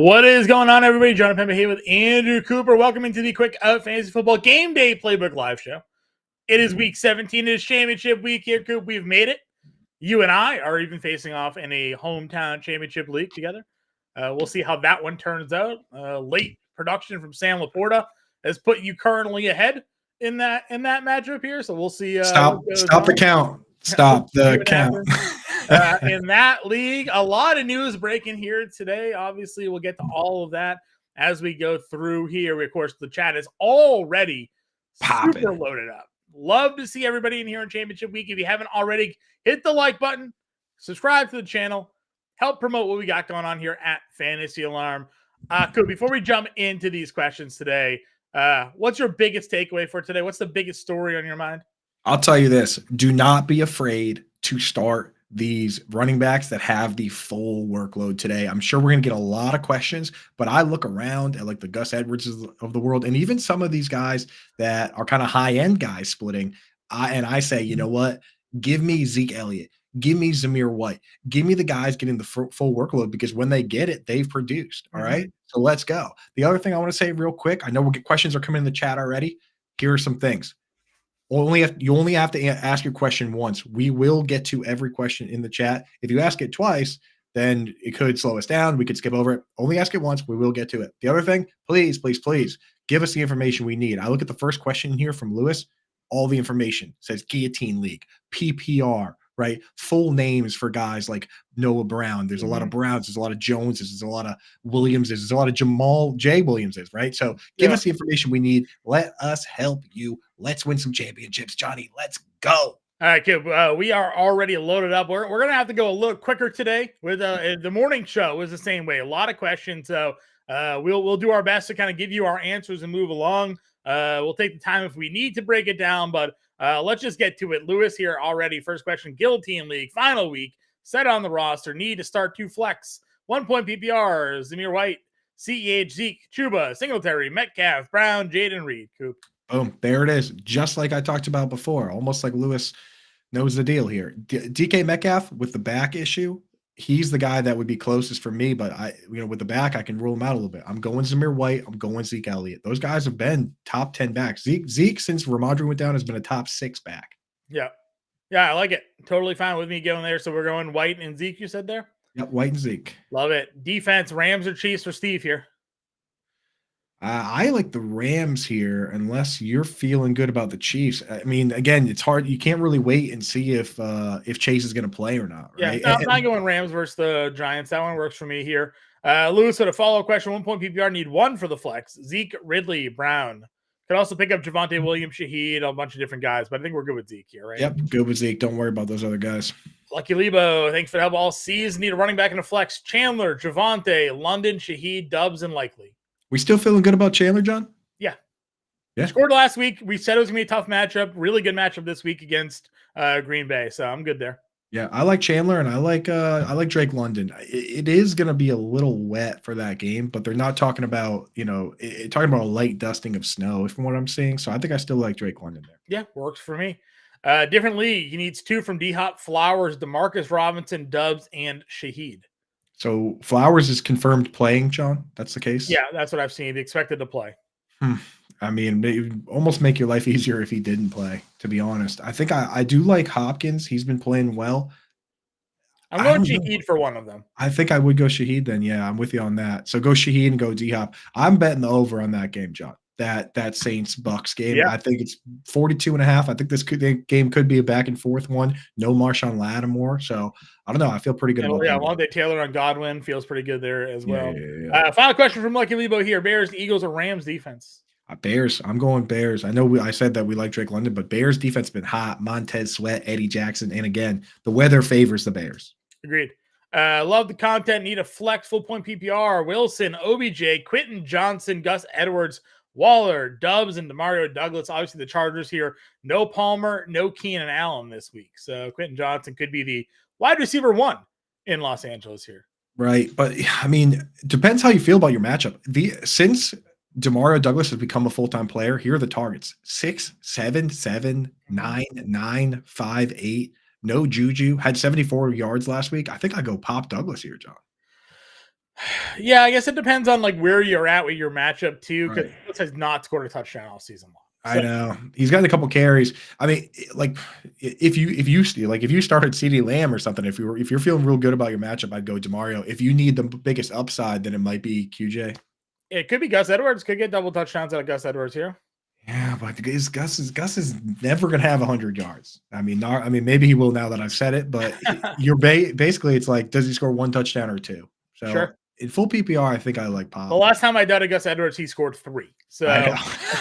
What is going on, everybody? John Impemba here with Andrew Cooper. Welcome into the Quick Out Fantasy Football Game Day Playbook Live Show. It is Week 17. It is championship week here, Coop. We've made it. You and I are even facing off in a hometown championship league together. We'll see how that one turns out. Late production from Sam Laporta has put you currently ahead in that matchup here. So we'll see. Stop the count. Stop the count. In that league, a lot of news breaking here today. Obviously, we'll get to all of that as we go through here. Of course, the chat is already super loaded up. Love to see everybody in here on Championship Week. If you haven't already, hit the like button, subscribe to the channel, help promote what we got going on here at Fantasy Alarm. Cool. Before we jump into these questions today, what's your biggest takeaway for today? What's the biggest story on your mind? I'll tell you this. Do not be afraid to start these running backs that have the full workload today. I'm sure we're going to get a lot of questions, but I look around at like the Gus Edwardses of the world and even some of these guys that are kind of high-end guys splitting. I say, you know what? Give me Zeke Elliott. Give me Zamir White. Give me the guys getting the full workload because when they get it, they've produced. All right. So let's go. The other thing I want to say real quick, I know questions are coming in the chat already. Here are some things. You only have to ask your question once. We will get to every question in the chat. If you ask it twice, then it could slow us down. We could skip over it. Only ask it once. We will get to it. The other thing, please give us the information we need. I look at the first question here from Lewis. All the information says Guillotine League, PPR, right? Full names for guys like Noah Brown. There's a lot of Browns. There's a lot of Joneses. There's a lot of Williamses. There's a lot of Jamal J. Williamses, right? So give us the information we need. Let us help you. Let's win some championships, Johnny. Let's go. All right, kid. We are already loaded up. We're going to have to go a little quicker today. With the morning show was the same way. A lot of questions. So we'll do our best to kind of give you our answers and move along. We'll take the time if we need to break it down, but let's just get to it. Lewis here already. First question, Guillotine League, final week, set on the roster, need to start 2 flex, 1 point PPR, Zamir White, CEH, Zeke, Chuba, Singletary, Metcalf, Brown, Jaden Reed. Coop. Boom, there it is. Just like I talked about before, almost like Lewis knows the deal here. DK Metcalf with the back issue, he's the guy that would be closest for me, but with the back, I can rule him out a little bit. I'm going Zamir White. I'm going Zeke Elliott. Those guys have been top 10 backs. Zeke since Ramondre went down, has been a top 6 back. Yeah. Yeah, I like it. Totally fine with me going there. So we're going White and Zeke, you said there? Yep, White and Zeke. Love it. Defense, Rams or Chiefs for Steve here? I like the Rams here, unless you're feeling good about the Chiefs. I mean, again, it's hard. You can't really wait and see if Chase is going to play or not. Right? Yeah, I'm not going Rams versus the Giants. That one works for me here. Lewis had a follow-up question. 1 point PPR, need 1 for the flex. Zeke, Ridley, Brown. Could also pick up Javonte Williams, Shaheed, a bunch of different guys, but I think we're good with Zeke here, right? Yep, good with Zeke. Don't worry about those other guys. Lucky Lebo, thanks for the help all season. Need a running back in a flex. Chandler, Javonte, London, Shaheed, Dubs, and Likely. We still feeling good about Chandler, John? Yeah. Yeah. Scored last week. We said it was going to be a tough matchup. Really good matchup this week against Green Bay. So I'm good there. Yeah, I like Chandler and I like Drake London. It is going to be a little wet for that game, but they're not talking about, talking about a light dusting of snow from what I'm seeing. So I think I still like Drake London there. Yeah, works for me. Different league. He needs 2 from D-Hop, Flowers, DeMarcus Robinson, Dubs, and Shaheed. So Flowers is confirmed playing, John? That's the case? Yeah, that's what I've seen. He expected to play. I mean, it would almost make your life easier if he didn't play, to be honest. I think I do like Hopkins. He's been playing well. I'm going Shaheed for one of them. I think I would go Shaheed then. Yeah, I'm with you on that. So go Shaheed and go D-Hop. I'm betting the over on that game, John. That Saints-Bucks game. Yeah. I think it's 42.5. I think the game could be a back-and-forth one. No Marshawn Lattimore. So, I don't know. I feel pretty good about that. Yeah, Wande Taylor on Godwin feels pretty good there as well. Yeah. Final question from Lucky Lebo here. Bears, Eagles, or Rams defense? Bears. I'm going Bears. I know I said that we like Drake London, but Bears defense has been hot. Montez Sweat, Eddie Jackson, and again, the weather favors the Bears. Agreed. Love the content. Need a flex, full point PPR. Wilson, OBJ, Quentin Johnson, Gus Edwards, Waller, Dubs, and DeMario Douglas. Obviously, the Chargers here. No Palmer, no Keenan Allen this week. So Quentin Johnson could be the wide receiver 1 in Los Angeles here. Right. But, I mean, depends how you feel about your matchup. Since DeMario Douglas has become a full-time player, here are the targets. 6, 7, 7, 9, 9, 5, 8. No Juju. Had 74 yards last week. I think I go Pop Douglas here, John. Yeah, I guess it depends on like where you're at with your matchup too, because Right. Lewis has not scored a touchdown all season long. I So know he's got a couple carries. I mean, like if you started CD Lamb or something, if you're feeling real good about your matchup, I'd go Demario. If you need the biggest upside, then it might be QJ. it could be Gus Edwards. Could get double touchdowns out of Gus Edwards here. Yeah, but Gus is never gonna have 100 yards. I mean, maybe he will now that I've said it, but you're basically it's like, does he score one touchdown or two? So Sure. in full PPR, I think I like The Pop. last time I doubted Gus Edwards, he scored 3. So I know.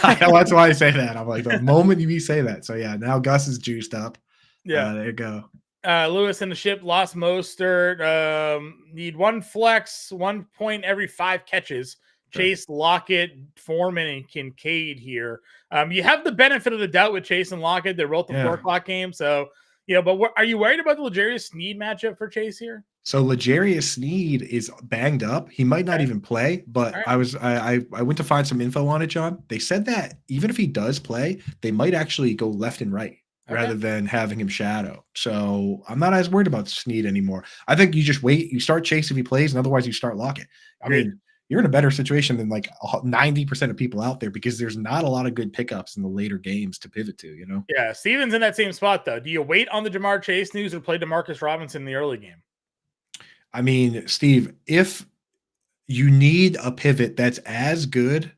I know that's why I say that. I'm like, the moment you say that. So yeah, now Gus is juiced up. yeah. There you go. Lewis in the ship lost Mostert. Need one flex, 1 point every 5 catches. Sure. Chase, Lockett, Foreman, and Kincaid here. You have the benefit of the doubt with Chase and Lockett. They're both the 4 o'clock game. So, but are you worried about the L'Jarius Sneed matchup for Chase here? So L'Jarius Sneed is banged up. He might not even play, but right. I went to find some info on it, John. They said that even if he does play, they might actually go left and right rather than having him shadow. So I'm not as worried about Sneed anymore. I think you just wait. You start Chase if he plays, and otherwise you start Lockett. I mean, you're in a better situation than like 90% of people out there because there's not a lot of good pickups in the later games to pivot to, you know? Yeah, Steven's in that same spot, though. Do you wait on the Jamar Chase news or play DeMarcus Robinson in the early game? I mean, Steve, if you need a pivot that's as good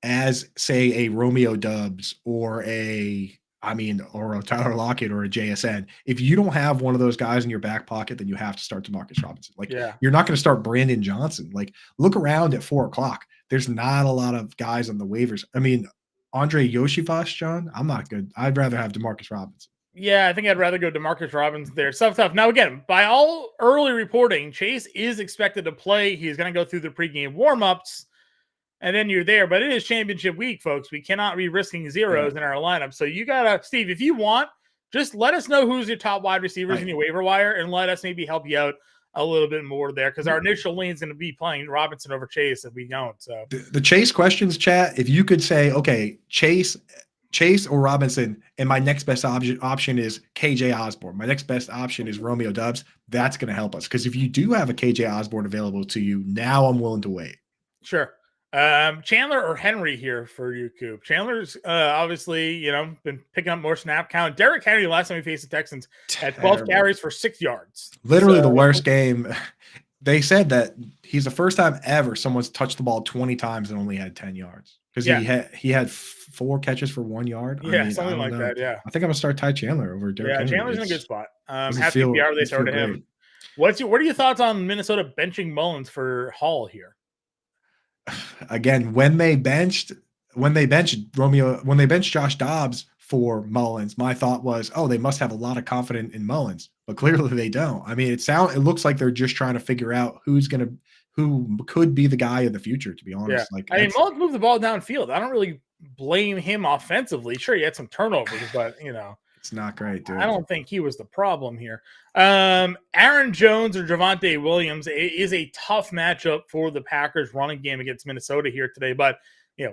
as, say, a Romeo Dubs or a Tyler Lockett or a JSN. If you don't have one of those guys in your back pocket, then you have to start DeMarcus Robinson. Like, you're not going to start Brandon Johnson. Like, look around at 4 o'clock. There's not a lot of guys on the waivers. I mean, Andre Yoshivas, John, I'm not good. I'd rather have DeMarcus Robinson. Yeah, I think I'd rather go DeMarcus Robinson there. Tough. Now, again, by all early reporting, Chase is expected to play. He's going to go through the pregame warmups, and then you're there. But it is championship week, folks. We cannot be risking zeros in our lineup. So you got to, Steve, if you want, just let us know who's your top wide receivers in your waiver wire, and let us maybe help you out a little bit more there, because our initial lean is going to be playing Robinson over Chase if we don't. So the Chase questions chat, if you could say, okay, Chase or Robinson, and my next best option is KJ Osborne. My next best option is Romeo Dubs. That's going to help us, because if you do have a KJ Osborne available to you, now I'm willing to wait. Sure. Chandler or Henry here for you, Coop? Chandler's obviously, been picking up more snap count. Derrick Henry, last time he faced the Texans, had 12 carries for 6 yards. Literally the worst game. They said that he's the first time ever someone's touched the ball 20 times and only had 10 yards. Because he had 4 catches for 1 yard. Yeah, something like that. Yeah, I think I'm gonna start Ty Chandler over Derrick Henry. Chandler's in a good spot. Half PPR they started him. What are your thoughts on Minnesota benching Mullins for Hall here? Again, when they benched Josh Dobbs for Mullins, my thought was, they must have a lot of confidence in Mullins, but clearly they don't. I mean, it looks like they're just trying to figure out who could be the guy of the future, to be honest. Yeah. Mullins moved the ball downfield. I don't really blame him offensively. Sure, he had some turnovers, but it's not great, dude. I don't think he was the problem here. Aaron Jones or Javonte Williams is a tough matchup for the Packers running game against Minnesota here today. But,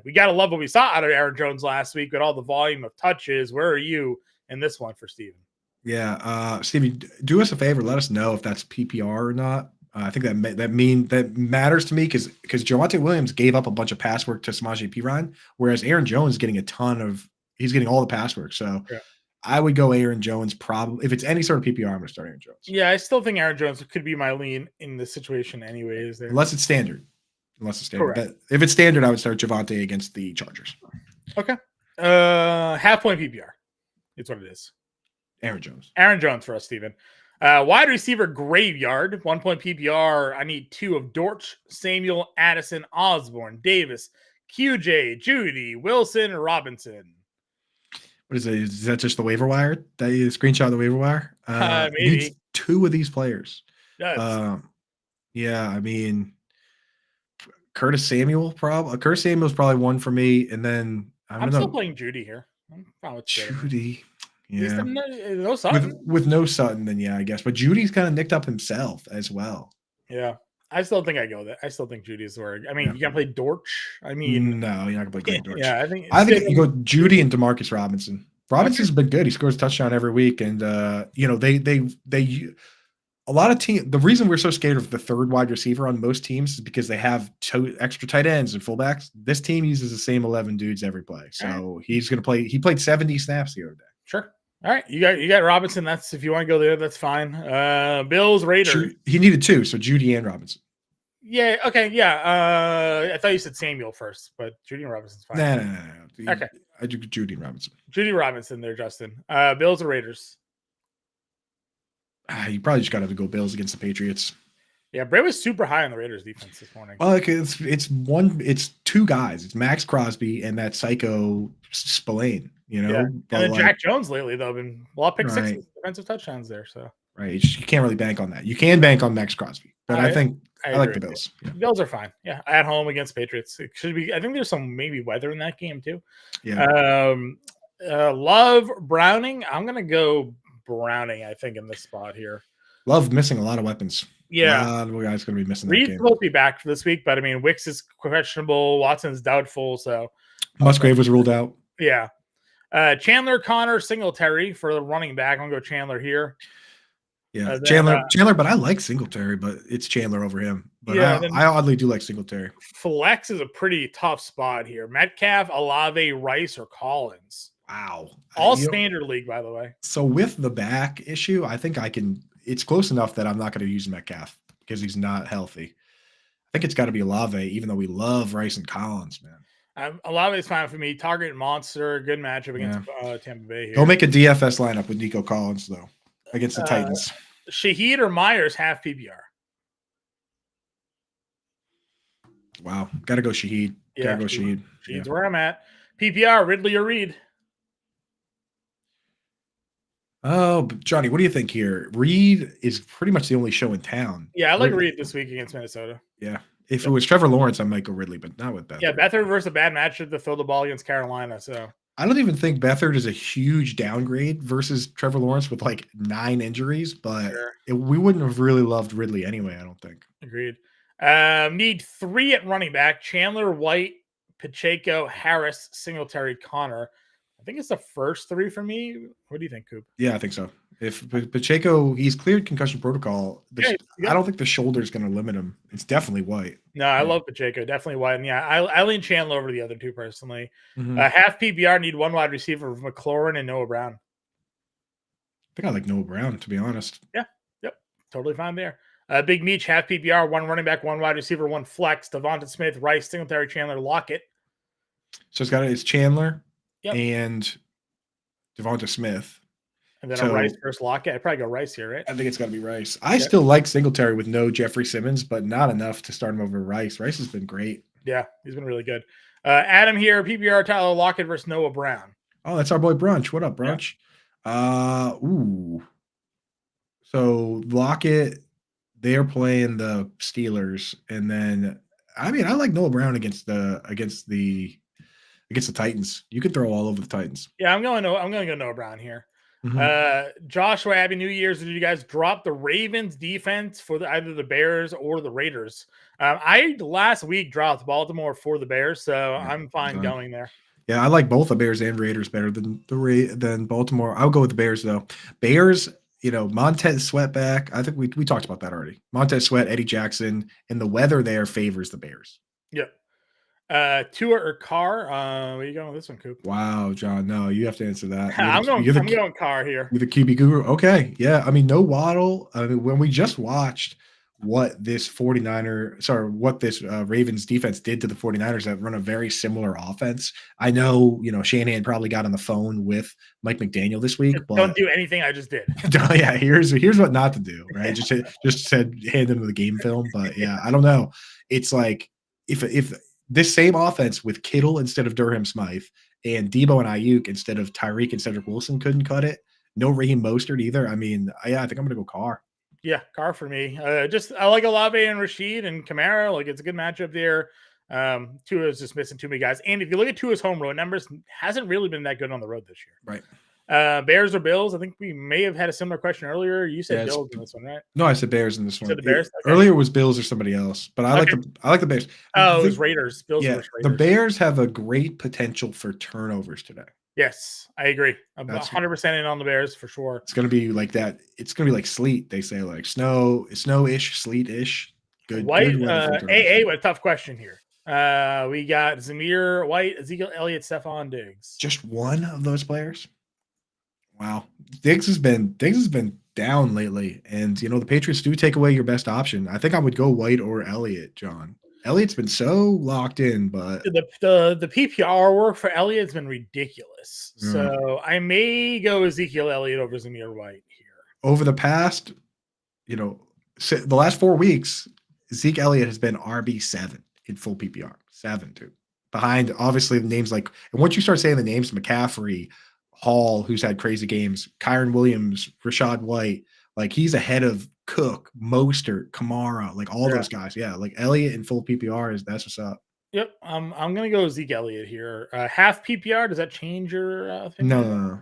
we got to love what we saw out of Aaron Jones last week with all the volume of touches. Where are you in this one for Steven? Yeah. Steven, do us a favor. Let us know if that's PPR or not. I think that matters to me because Javonte Williams gave up a bunch of pass work to Samaje Perine, whereas Aaron Jones is getting he's getting all the pass work. So I would go Aaron Jones probably. If it's any sort of PPR, I'm going to start Aaron Jones. Yeah, I still think Aaron Jones could be my lean in this situation anyways. Unless it's standard. But if it's standard, I would start Javonte against the Chargers. Okay. Half point PPR. It's what it is. Aaron Jones for us, Steven. Wide receiver graveyard, 1 point PPR. I need 2 of Dortch, Samuel, Addison, Osborne, Davis, QJ, Judy, Wilson, Robinson. What is it? Is that just the waiver wire? That you screenshot of the waiver wire? Maybe. Needs 2 of these players. Yes. Yeah, I mean, Curtis Samuel's probably one for me, and then I'm still playing Judy here. Judy. Yeah. No Sutton. With no Sutton, then yeah, I guess. But Judy's kind of nicked up himself as well. Yeah. I still think I go there. I still think Judy's where. I mean, you can play Dortch. I mean, no, you're not gonna play Dortch. Yeah, I think you go Judy and DeMarcus Robinson. Robinson's been good. He scores a touchdown every week, and they a lot of teams, the reason we're so scared of the third wide receiver on most teams is because they have two extra tight ends and fullbacks. This team uses the same 11 dudes every play. So he's going to play. He played 70 snaps the other day. Sure. All right. You got Robinson. That's if you want to go there, that's fine. Bills, Raiders. He needed two. So Judy and Robinson. Yeah. Okay. Yeah. I thought you said Samuel first, but Judy and Robinson's fine. No. Okay. I do Judy and Robinson. Judy Robinson there, Justin. Bills or Raiders? You probably just got to go Bills against the Patriots. Yeah, Bray was super high on the Raiders defense this morning. Well, it's two guys. It's Max Crosby and that psycho Spillane, you know. Yeah. And then Jack Jones lately, though, been a lot of pick sixes, defensive touchdowns there. So you can't really bank on that. You can bank on Max Crosby, but I think I like the Bills. Yeah. Bills are fine. Yeah, at home against Patriots. It should be. I think there's some maybe weather in that game too. Yeah. Love Browning. I'm gonna go Browning. I think in this spot here. Love missing a lot of weapons. Yeah, a lot of guys going to be missing. Reed's supposed to be back for this week, but I mean, Wicks is questionable. Watson's doubtful. So Musgrave was ruled out. Yeah. Chandler, Connor, Singletary for the running back. I'm gonna go Chandler here. Yeah, Chandler, but I like Singletary, but it's Chandler over him. But yeah, I oddly do like Singletary. Flex is a pretty tough spot here. Metcalf, Olave, Rice, or Collins. Wow. All standard league, by the way. So with the back issue, I think I can – it's close enough that I'm not going to use Metcalf because he's not healthy. I think it's got to be Olave, even though we love Rice and Collins, man. Olave is fine for me. Target monster, good matchup against Tampa Bay here. Go make a DFS lineup with Nico Collins, though. Against the Titans. Shaheed or Myers, half PPR. Wow. Got to go Shaheed. Yeah, got to go Shaheed. Shaheed's where I'm at. PPR, Ridley or Reed? Oh, Johnny, what do you think here? Reed is pretty much the only show in town. Yeah, I like Reed this week against Minnesota. Yeah. If it was Trevor Lawrence, I might go Ridley, but not with Beathard. Yeah, Beathard versus a bad matchup to throw the ball against Carolina, so... I don't even think Beathard is a huge downgrade versus Trevor Lawrence with like 9 injuries, but we wouldn't have really loved Ridley anyway, I don't think. Agreed. Need 3 at running back. Chandler, White, Pacheco, Harris, Singletary, Connor. I think it's the first 3 for me. What do you think, Coop? Yeah, I think so. If Pacheco, he's cleared concussion protocol. I don't think the shoulder is going to limit him. It's definitely White. No, I love Pacheco. Definitely White. And yeah, I lean Chandler over the other 2 personally. Half PPR, need 1 wide receiver, McLaurin and Noah Brown. I think I like Noah Brown, to be honest. Yeah. Yep. Totally fine there. Big Meech, half PPR, 1 running back, 1 wide receiver, 1 flex. Devonta Smith, Rice, Singletary, Chandler, Lockett. So it's Chandler and Devonta Smith. And then a Rice versus Lockett. I'd probably go Rice here, right? I think it's got to be Rice. I still like Singletary with no Jeffrey Simmons, but not enough to start him over Rice. Rice has been great. Yeah, he's been really good. Adam here, PPR, Tyler Lockett versus Noah Brown. Oh, that's our boy Brunch. What up, Brunch? Yeah. So Lockett, they're playing the Steelers, and then I like Noah Brown against the Titans. You could throw all over the Titans. Yeah, I'm going to go Noah Brown here. Joshua, happy New Year's. Did you guys drop the Ravens defense for either the Bears or the Raiders? I last week dropped Baltimore for the Bears, so I'm fine going there. Yeah, I like both the Bears and Raiders better than Baltimore. I'll go with the Bears though. Bears, Montez Sweat back. I think we talked about that already. Montez Sweat, Eddie Jackson, and the weather there favors the Bears. Yep. Tua or Carr? Where are you going with this one, Coop? Wow, John. No, you have to answer that. I'm going Carr here. You're the QB guru. Okay. Yeah. No Waddle. When we just watched what this Ravens defense did to the 49ers that run a very similar offense. I know, Shanahan probably got on the phone with Mike McDaniel this week, but don't do anything I just did. Yeah. Here's what not to do. Right. Just said, hand him the game film. But yeah, I don't know. It's like, if this same offense with Kittle instead of Durham Smythe and Debo and Ayuk instead of Tyreek and Cedric Wilson couldn't cut it. No Raheem Mostert either. I think I'm going to go Carr. Yeah, Carr for me. I like Olave and Rashid and Kamara. Like, it's a good matchup there. Tua is just missing too many guys. And if you look at Tua's home road numbers, hasn't really been that good on the road this year. Right. Bears or Bills? I think we may have had a similar question earlier. You said Bills in this one, right? No, I said Bears in this one. You said the Bears? Okay. Earlier was Bills or somebody else, but I like the Bears. Oh, it was Raiders. Bills versus Raiders. The Bears have a great potential for turnovers today. Yes, I agree. I'm That's 100% in on the Bears for sure. It's gonna be like that. It's gonna be like sleet. They say like snow-ish, sleet-ish. Good White, weather for the Turtles. AA with a tough question here. We got Zamir White, Ezekiel Elliott, Stephon Diggs. Just one of those players. Wow, Diggs has been down lately, and the Patriots do take away your best option. I think I would go White or Elliott, John. Elliott's been so locked in, but The PPR work for Elliott has been ridiculous. Yeah. So I may go Ezekiel Elliott over Zamir White here. over the past, the last 4 weeks, Zeke Elliott has been RB7 in full PPR. 7, dude. Behind, obviously, the names like, and once you start saying the names, McCaffrey, Hall, who's had crazy games, Kyron Williams, Rashad White, like he's ahead of Cook, Mostert, Kamara, like all those guys. Yeah, like Elliott in full PPR that's what's up. Yep, I'm gonna go Zeke Elliott here. Half PPR. Does that change your thing? No.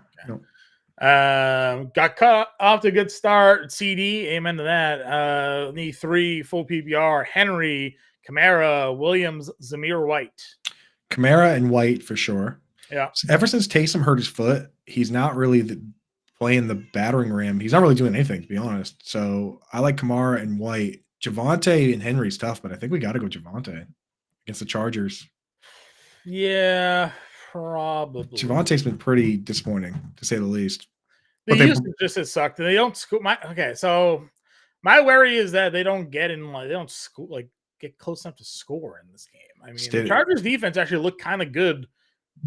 Got cut off to a good start. CD, amen to that. Need 3 full PPR. Henry, Kamara, Williams, Zamir White. Kamara and White for sure. Yeah. So ever since Taysom hurt his foot, he's not really playing the battering ram. He's not really doing anything, to be honest. So I like Kamara and White. Javonte and Henry's tough, but I think we got to go Javonte against the Chargers. Yeah, probably. Javonte's been pretty disappointing, to say the least. The usage just has sucked. They don't score. So my worry is that they don't get close enough to score in this game. I mean, the Chargers defense actually looked kind of good.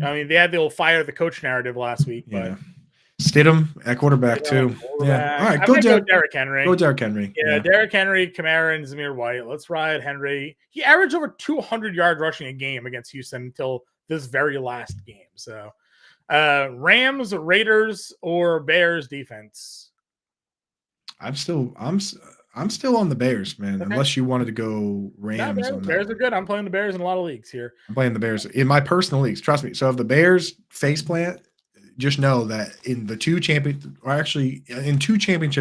I mean, they had the old fire the coach narrative last week, but Stidham at quarterback too. Yeah. All right, go Derrick Henry. Go Derrick Henry. Yeah, Derrick Henry, Kamara, and Zamir White. Let's ride Henry. He averaged over 200 yards rushing a game against Houston until this very last game. So, Rams, Raiders, or Bears defense? I'm still on the Bears, man. Okay. Unless you wanted to go Rams. Bears are good. I'm playing the Bears in a lot of leagues here. I'm playing the Bears in my personal leagues. Trust me. So if the Bears faceplant, just know that in the two championships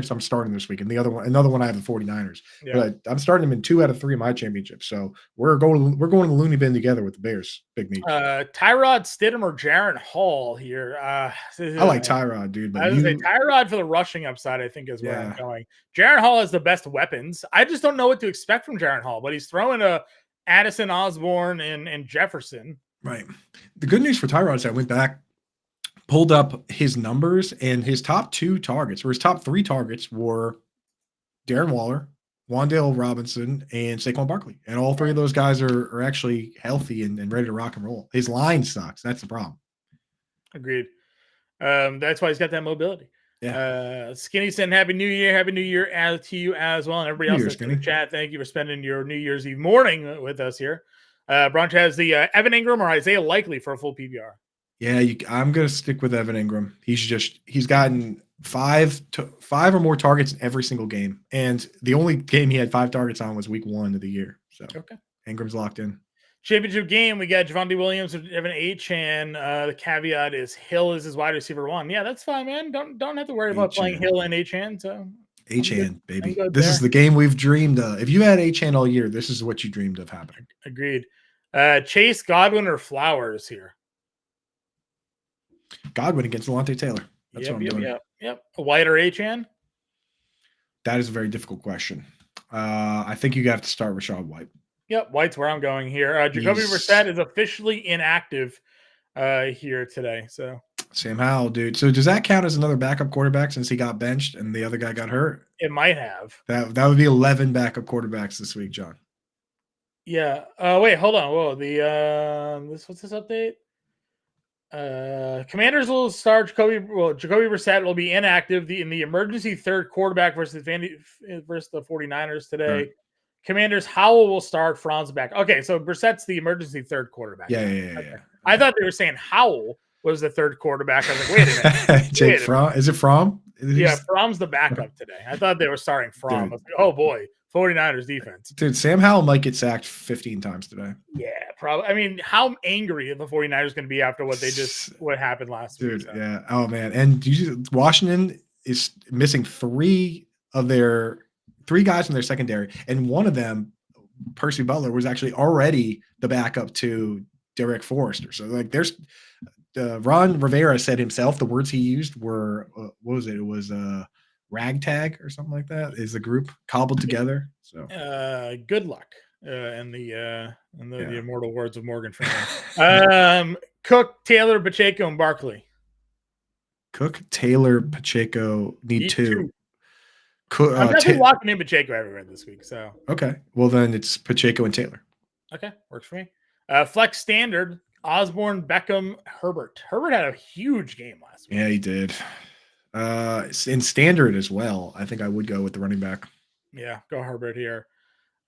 I'm starting this week, and another one I have the 49ers. Yeah. But I'm starting them in 2 out of 3 of my championships. So we're going to the loony bin together with the Bears. Big meat. Tyrod, Stidham, or Jaron Hall here. I like Tyrod, dude. But I was going to say Tyrod for the rushing upside, I think, is where I'm going. Jaron Hall has the best weapons. I just don't know what to expect from Jaron Hall, but he's throwing a Addison, Osborne, and Jefferson. Right. The good news for Tyrod is I went back, pulled up his numbers, and his top 2 targets, or his top 3 targets, were Darren Waller, Wan'Dale Robinson, and Saquon Barkley. And all 3 of those guys are actually healthy and ready to rock and roll. His line sucks. That's the problem. Agreed. That's why he's got that mobility. Yeah. Skinny said, Happy New Year. Happy New Year to you as well. And everybody else in the chat, thank you for spending your New Year's Eve morning with us here. Brunch has the Evan Ingram or Isaiah Likely for a full PPR. Yeah, I'm going to stick with Evan Ingram. He's gotten 5 or more targets in every single game. And the only game he had 5 targets on was week 1 of the year. So Ingram's locked in. Championship game, we got Javonte Williams and Evan Achane. The caveat is Hill is his wide receiver 1. Yeah, that's fine, man. Don't have to worry about playing Hill and Achane. So Achane, baby. This is the game we've dreamed of. If you had Achane all year, this is what you dreamed of happening. Agreed. Chase, Godwin, or Flowers here? Godwin against Levante Taylor. That's what I'm doing. Yep. White or Achane? That is a very difficult question. I think you have to start Rashad White. Yep, White's where I'm going here. Jacoby Brissett is officially inactive here today. So Sam Howell, dude. So does that count as another backup quarterback since he got benched and the other guy got hurt? It might have. That would be 11 backup quarterbacks this week, John. Yeah. Wait, hold on. Whoa. What's this update? Commanders will start Jacoby Brissett will be inactive in the emergency third quarterback versus the 49ers today. Right. Commanders, Howell will start. Franz back. Okay, so Brissett's the emergency third quarterback. Yeah. I thought they were saying Howell was the third quarterback. I was like, wait a minute. Jake Fromm? Is it Fromm? Yeah, Fromm's the backup today. I thought they were starting Fromm. I was like, oh boy, 49ers defense. Dude, Sam Howell might get sacked 15 times today. Yeah, probably. I mean, how angry are the 49ers going to be after what happened last week? Dude, yeah. Oh, man. And Washington is missing 3 guys in their secondary, and one of them, Percy Butler, was actually already the backup to Derek Forrester. So, like, Ron Rivera said himself the words he used were what was it? It was ragtag or something like that. Is the group cobbled together? So good luck. In the yeah. immortal words of Morgan Freeman. Cook, Taylor, Pacheco, and Barkley. Cook, Taylor, Pacheco need two. I'm definitely locking in Pacheco everywhere this week. So okay, well then it's Pacheco and Taylor. Okay, works for me. Flex standard: Osborne, Beckham, Herbert. Herbert had a huge game last week. Yeah, he did. In standard as well. I think I would go with the running back. Yeah, go Herbert here.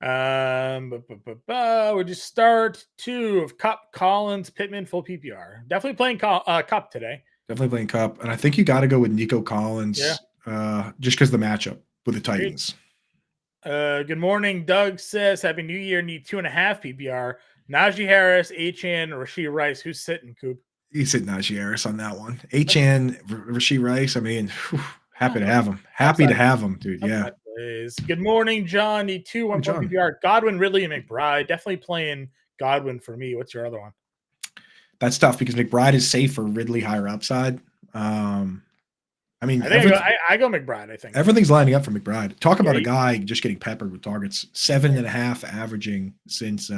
Would you start 2 of Cup, Collins, Pittman, full PPR? Definitely playing Cup today. Definitely playing Cup, and I think you got to go with Nico Collins. Yeah. Just because the matchup with the Titans. Good morning, Doug says Happy New Year. Need 2.5 PPR. Najee Harris, Achane, Rashee Rice. Who's sitting, Coop? He's sitting Najee Harris on that one. Achane, Rashee Rice. I mean, happy to have him. Happy to have him, dude. Yeah. Good morning, John. Need 2 1 PPR. Godwin, Ridley, and McBride. Definitely playing Godwin for me. What's your other one? That's tough because McBride is safe for Ridley higher upside. I mean, I go McBride. I think everything's lining up for McBride. Talk about a guy just getting peppered with targets. 7.5 averaging since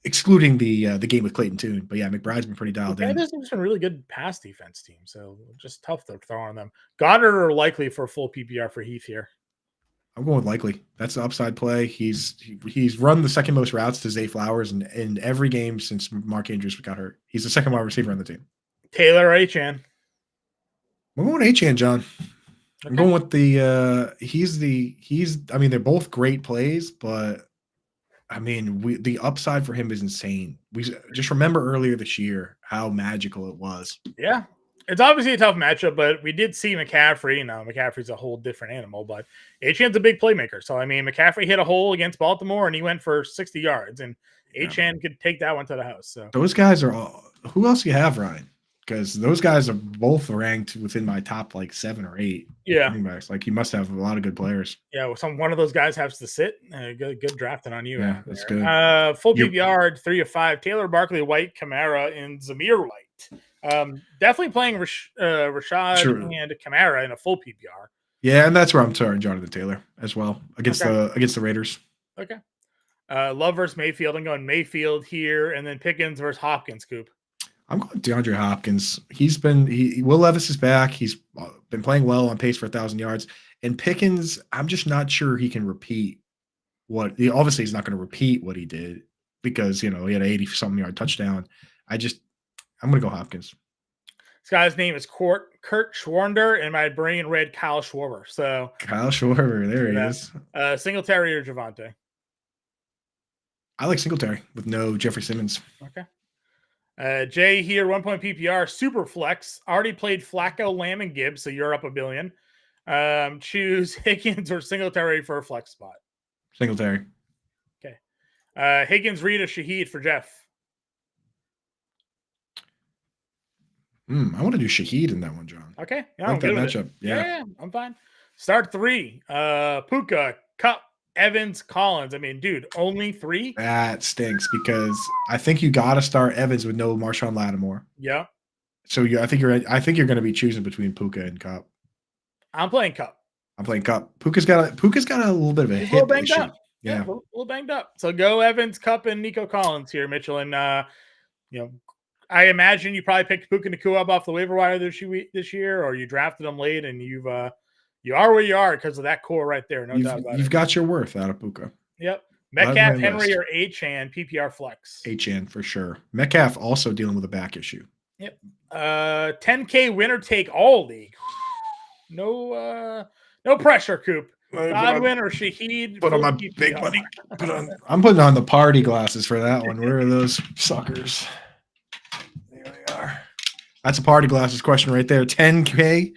excluding the game with Clayton Tune. But yeah, McBride's been pretty dialed in. There's been really good pass defense team, so just tough to throw on them. Goddard or likely for a full PPR for Heath here. I'm going with likely. That's the upside play. He's run the second most routes to Zay Flowers in every game since Mark Andrews got hurt. He's the second wide receiver on the team. Taylor or Achane? I'm going Achane, John. Okay. I'm going with I mean, they're both great plays, but I mean, the upside for him is insane. We just remember earlier this year how magical it was. Yeah. It's obviously a tough matchup, but we did see McCaffrey. Now, McCaffrey's a whole different animal, but Achane's a big playmaker. So, I mean, McCaffrey hit a hole against Baltimore, and he went for 60 yards, and Achane could take that one to the house. So those guys are all – who else do you have, Ryan? Because those guys are both ranked within my top, 7 or 8. Yeah. Like, you must have a lot of good players. Yeah, well, one of those guys has to sit. Good drafting on you. Yeah, that's good. Full PPR, 3 of 5. Taylor, Barkley, White, Kamara, and Zamir White. Definitely playing Rashad and Kamara in a full PPR. Yeah, and that's where I'm starting Jonathan Taylor as well against the Raiders. Okay. Love versus Mayfield. I'm going Mayfield here, and then Pickens versus Hopkins. Coop. I'm going DeAndre Hopkins. Will Levis is back. He's been playing well, on pace for 1,000 yards. And Pickens, I'm just not sure he can repeat obviously he's not going to repeat what he did because he had an 80-something yard touchdown. I'm going to go Hopkins. This guy's name is Kurt Schwander, and my brain read Kyle Schwarber. So Kyle Schwarber, there he is. Singletary or Javonte? I like Singletary with no Jeffrey Simmons. Okay. Jay here, 1 point PPR, super flex. Already played Flacco, Lamb, and Gibbs, so you're up $1 billion. Choose Higgins or Singletary for a flex spot. Singletary. Okay. Higgins, Reed, or Shaheed for Jeff. I want to do Shaheed in that one, John. Okay. Yeah, I like that matchup. Yeah, I'm fine. Start 3. Puka, Cup, Evans, Collins. I mean, dude, only 3? That stinks because I think you got to start Evans with no Marshawn Lattimore. Yeah. So I think you're going to be choosing between Puka and Cup. I'm playing Cup. I'm playing Cup. Puka's got a little bit of a hip issue. Up. Yeah, a little banged up. So go Evans, Cup, and Nico Collins here, Mitchell. And I imagine you probably picked Puka Nacua up off the waiver wire this year, or you drafted him late, and you are where you are because of that core right there. No doubt about it. You've got your worth out of Puka. Yep. Metcalf, Henry, or Achane, PPR flex. Achane for sure. Metcalf also dealing with a back issue. Yep. 10K winner take all league. No pressure, Coop. Godwin or Shaheed. Put on my big money. I'm putting on the party glasses for that one. Where are those suckers? There they are. That's a party glasses question right there. 10K.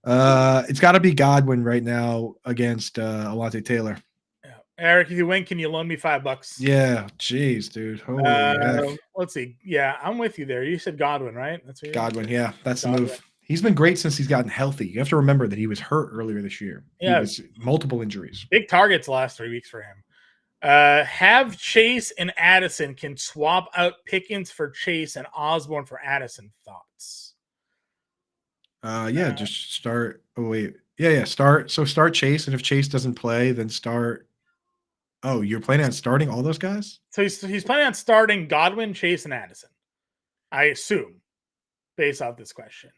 It's got to be Godwin right now against Alontae Taylor. Yeah. Eric, if you win, can you loan me $5? Yeah. Jeez, dude. Holy heck. Let's see. Yeah, I'm with you there. You said Godwin, right? That's what Godwin. Yeah, that's the move. He's been great since he's gotten healthy. You have to remember that he was hurt earlier this year. Yeah. He was multiple injuries. Big targets the last 3 weeks for him. Have Chase and Addison can swap out Pickens for Chase and Osborne for Addison. Thoughts? Yeah, just start. Oh wait, yeah. Start. So start Chase, and if Chase doesn't play, then start. Oh, you're planning on starting all those guys? So he's planning on starting Godwin, Chase, and Addison. I assume, based off this question.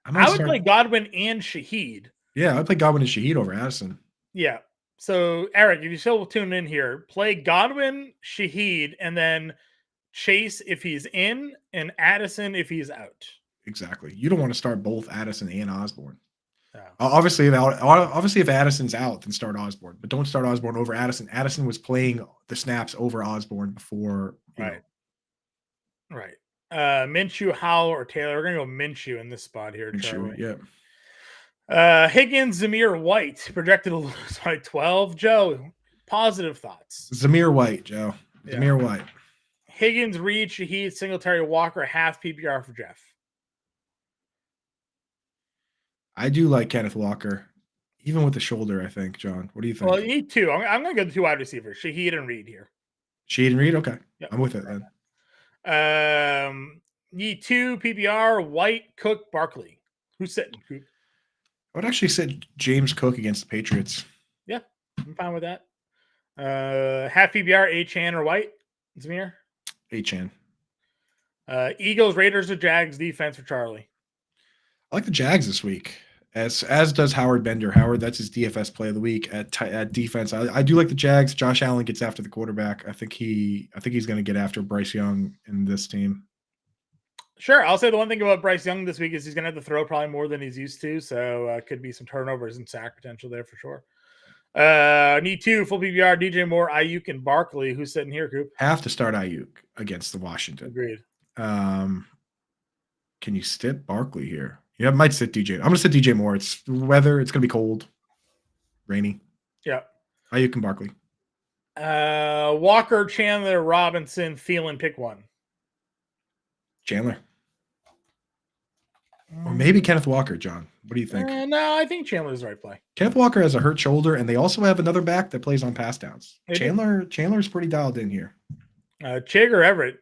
I would play Godwin and Shaheed. Yeah, I'd play Godwin and Shaheed over Addison. Yeah. So Eric, if you still tune in here, play Godwin, Shaheed, and then Chase if he's in, and Addison if he's out. Exactly. You don't want to start both Addison and Osborne. Oh. Obviously, if Addison's out, then start Osborne, but don't start Osborne over Addison. Addison was playing the snaps over Osborne before. Right. Minshew, Howell, or Taylor. We're gonna go Minshew in this spot here. Minshew, yeah. Higgins, Zamir White projected to lose by 12. Joe, positive thoughts. Zamir White, Joe. Yeah. Zamir White. Higgins, Reed, Shaheed, Singletary, Walker, half PPR for Jeff. I do like Kenneth Walker, even with the shoulder, I think, John. What do you think? Well, you need two. I'm going to go the two wide receivers, Shaheed and Reed here. Shaheed and Reed? Okay. Yep. I'm with it then. Need two PPR, White, Cook, Barkley. Who's sitting, Coop? I would actually sit James Cook against the Patriots. Yeah, I'm fine with that. Half PPR, Achane or White? Zamir? Achane. Eagles, Raiders, or Jags defense for Charlie? I like the Jags this week, as does Howard Bender. Howard, that's his DFS play of the week at defense. I do like the Jags. Josh Allen gets after the quarterback. I think he's going to get after Bryce Young in this team. Sure. I'll say the one thing about Bryce Young this week is he's going to have to throw probably more than he's used to. So could be some turnovers and sack potential there for sure. Need two full PPR, DJ Moore, Ayuk, and Barkley. Who's sitting here, Coop? Have to start Ayuk against the Washington. Agreed. Can you sit Barkley here? Yeah, might sit DJ. I'm going to sit DJ Moore. It's weather. It's going to be cold, rainy. Yeah. Ayuk and Barkley. Walker, Chandler, Robinson, Thielen, pick one. Chandler. Or maybe Kenneth Walker, John. What do you think? No, I think Chandler's the right play. Kenneth Walker has a hurt shoulder, and they also have another back that plays on pass downs. Chandler's pretty dialed in here. Chig or Everett?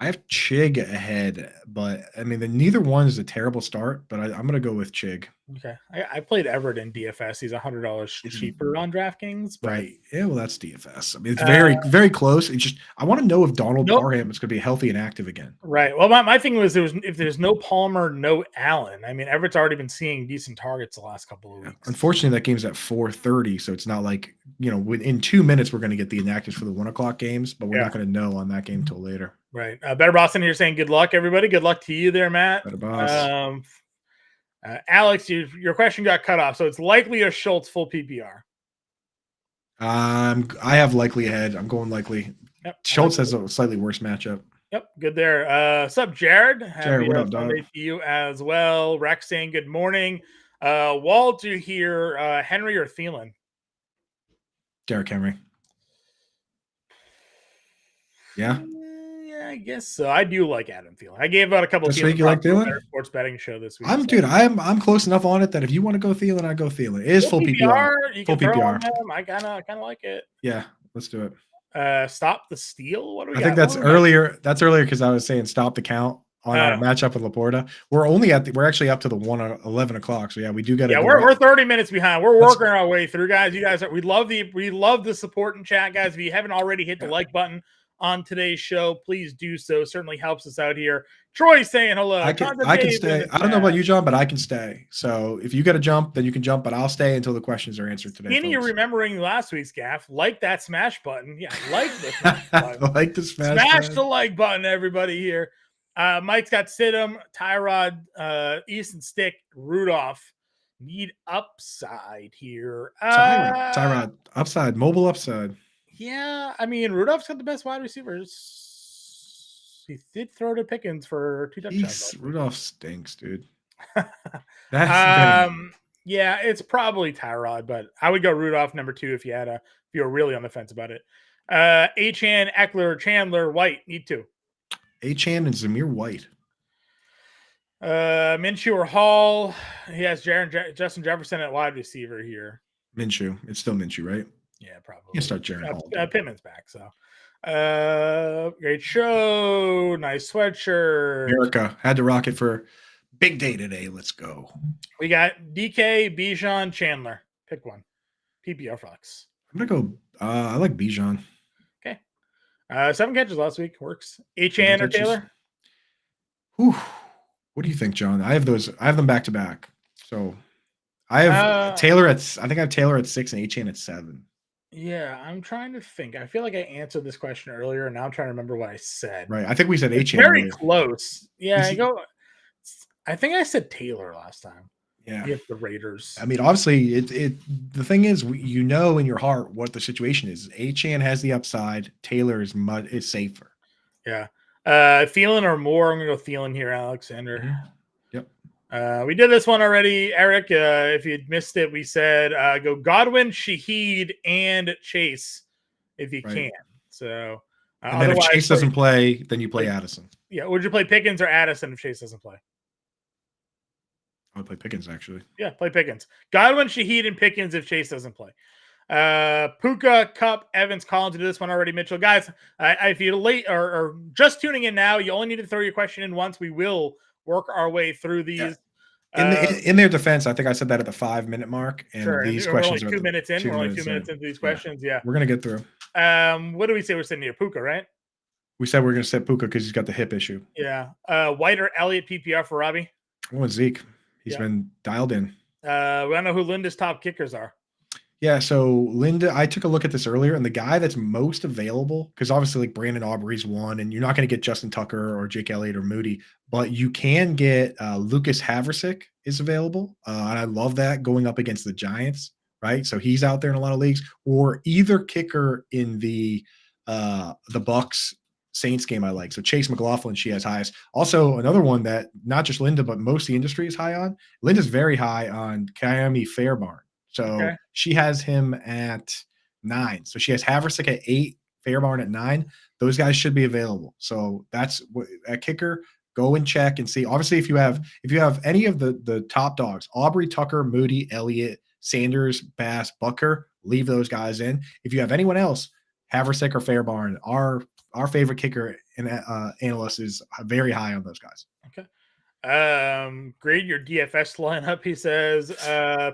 I have Chig ahead, but I mean, neither one is a terrible start, but I'm going to go with Chig. Okay. I played Everett in DFS. He's $100 cheaper on DraftKings. Right. Yeah, well, that's DFS. I mean, it's very, very close. It's just, I want to know if Donald Parham is going to be healthy and active again. Right. Well, my thing was if there's no Palmer, no Allen. I mean, Everett's already been seeing decent targets the last couple of weeks. Unfortunately, that game's at 4:30, so it's not like, in 2 minutes, we're going to get the inactives for the 1 o'clock games, but we're not going to know on that game until later. Right. Better Boss in here saying good luck, everybody. Good luck to you there, Matt. Better Boss. Alex, your question got cut off, so it's likely a Schultz full PPR. I have likely ahead. I'm going likely. Yep. Schultz has a slightly worse matchup. Yep, good there. What's up, Jared? Jared, what up, dog? To you as well. Rex saying good morning. Walter here. Henry or Thielen? Derrick Henry. Yeah. I guess so. I do like Adam Thielen. I gave out a couple this week. You like Thielen? Sports betting show this week. I'm close enough on it that if you want to go Thielen, I go Thielen. It is full PPR. Full PPR. I kind of like it. Yeah, let's do it. Stop the steal. What do we got? I think that's earlier. That's earlier because I was saying stop the count on our matchup with Laporta. We're actually up to the 11 o'clock. So yeah, we do get. Yeah, we're 30 minutes behind. We're working our way through, guys. You guys we love the support in chat, guys. If you haven't already hit the like button on today's show, please do so. Certainly helps us out here. Troy's saying hello. I can stay. I don't know about you, John, but I can stay. So if you got to jump, then you can jump, but I'll stay until the questions are answered today. You're remembering last week's gaff. Like that smash button. Yeah, like the smash button. Like the smash the like button, everybody here. Mike's got Stidham, Tyrod, Easton Stick, Rudolph. Need upside here. Tyrod, upside, mobile upside. Yeah, I mean, Rudolph's got the best wide receivers. He did throw to Pickens for 2 touchdowns. Rudolph stinks, dude. Yeah, it's probably Tyrod, but I would go Rudolph number 2 if you were really on the fence about it. Achane, Eckler, Chandler, White, need 2. Achane and Zamir White. Minshew or Hall. He has Justin Jefferson at wide receiver here. Minshew. It's still Minshew, right? Yeah, probably. You can start Jaron Hall. Pittman's back, so great show. Nice sweatshirt. America had to rock it for big day today. Let's go. We got DK, Bijan, Chandler. Pick one. PPR Fox. I'm gonna go. I like Bijan. Okay. 7 catches last week. Works. HN or Taylor? Whew. What do you think, John? I have them back to back. So I have Taylor at. I think I have Taylor at 6 and HN at 7. Yeah, I'm trying to think. I feel like I answered this question earlier, and now I'm trying to remember what I said. Right. I think we said HN. Very close. Yeah, I think I said Taylor last time. Yeah. The Raiders. I mean, obviously, the thing is, you know in your heart what the situation is. HN has the upside. Taylor is safer. Yeah. Thielen or more. I'm gonna go Thielen here, Alexander. Mm-hmm. Yep. We did this one already, Eric. If you missed it, we said go Godwin, Shaheed, and Chase if you can. So, and then if Chase doesn't play, then you play Addison. Yeah. Would you play Pickens or Addison if Chase doesn't play? I would play Pickens, actually. Yeah, play Pickens. Godwin, Shaheed, and Pickens if Chase doesn't play. Puka, Cup, Evans, Collins. We did this one already, Mitchell. Guys, if you're late or just tuning in now, you only need to throw your question in once. We will work our way through these. Yeah. In their defense, I think I said that at the 5-minute mark. And sure. These we're questions only 2 minutes in. We're only 2 minutes into these questions. Yeah. We're going to get through. What do we say we're sitting here? Puka, right? We said we're going to set Puka because he's got the hip issue. Yeah. White or Elliott PPR for Robbie? I want Zeke. He's been dialed in. We don't know who Linda's top kickers are. Yeah, so Linda, I took a look at this earlier, and the guy that's most available, because obviously like Brandon Aubrey's one, and you're not going to get Justin Tucker or Jake Elliott or Moody, but you can get Lucas Haversick is available, and I love that going up against the Giants, right? So he's out there in a lot of leagues, or either kicker in the Bucks Saints game I like. So Chase McLaughlin, she has highest. Also, another one that not just Linda, but most of the industry is high on. Linda's very high on Kaimi Fairbairn. So she has him at 9. So she has Haversick at 8, Fairbairn at 9. Those guys should be available. So that's a kicker. Go and check and see. Obviously, if you have any of the top dogs, Aubrey, Tucker, Moody, Elliott, Sanders, Bass, Bucker, leave those guys in. If you have anyone else, Haversick or Fairbairn, our favorite kicker and analyst is very high on those guys. Okay. Grade your DFS lineup. He says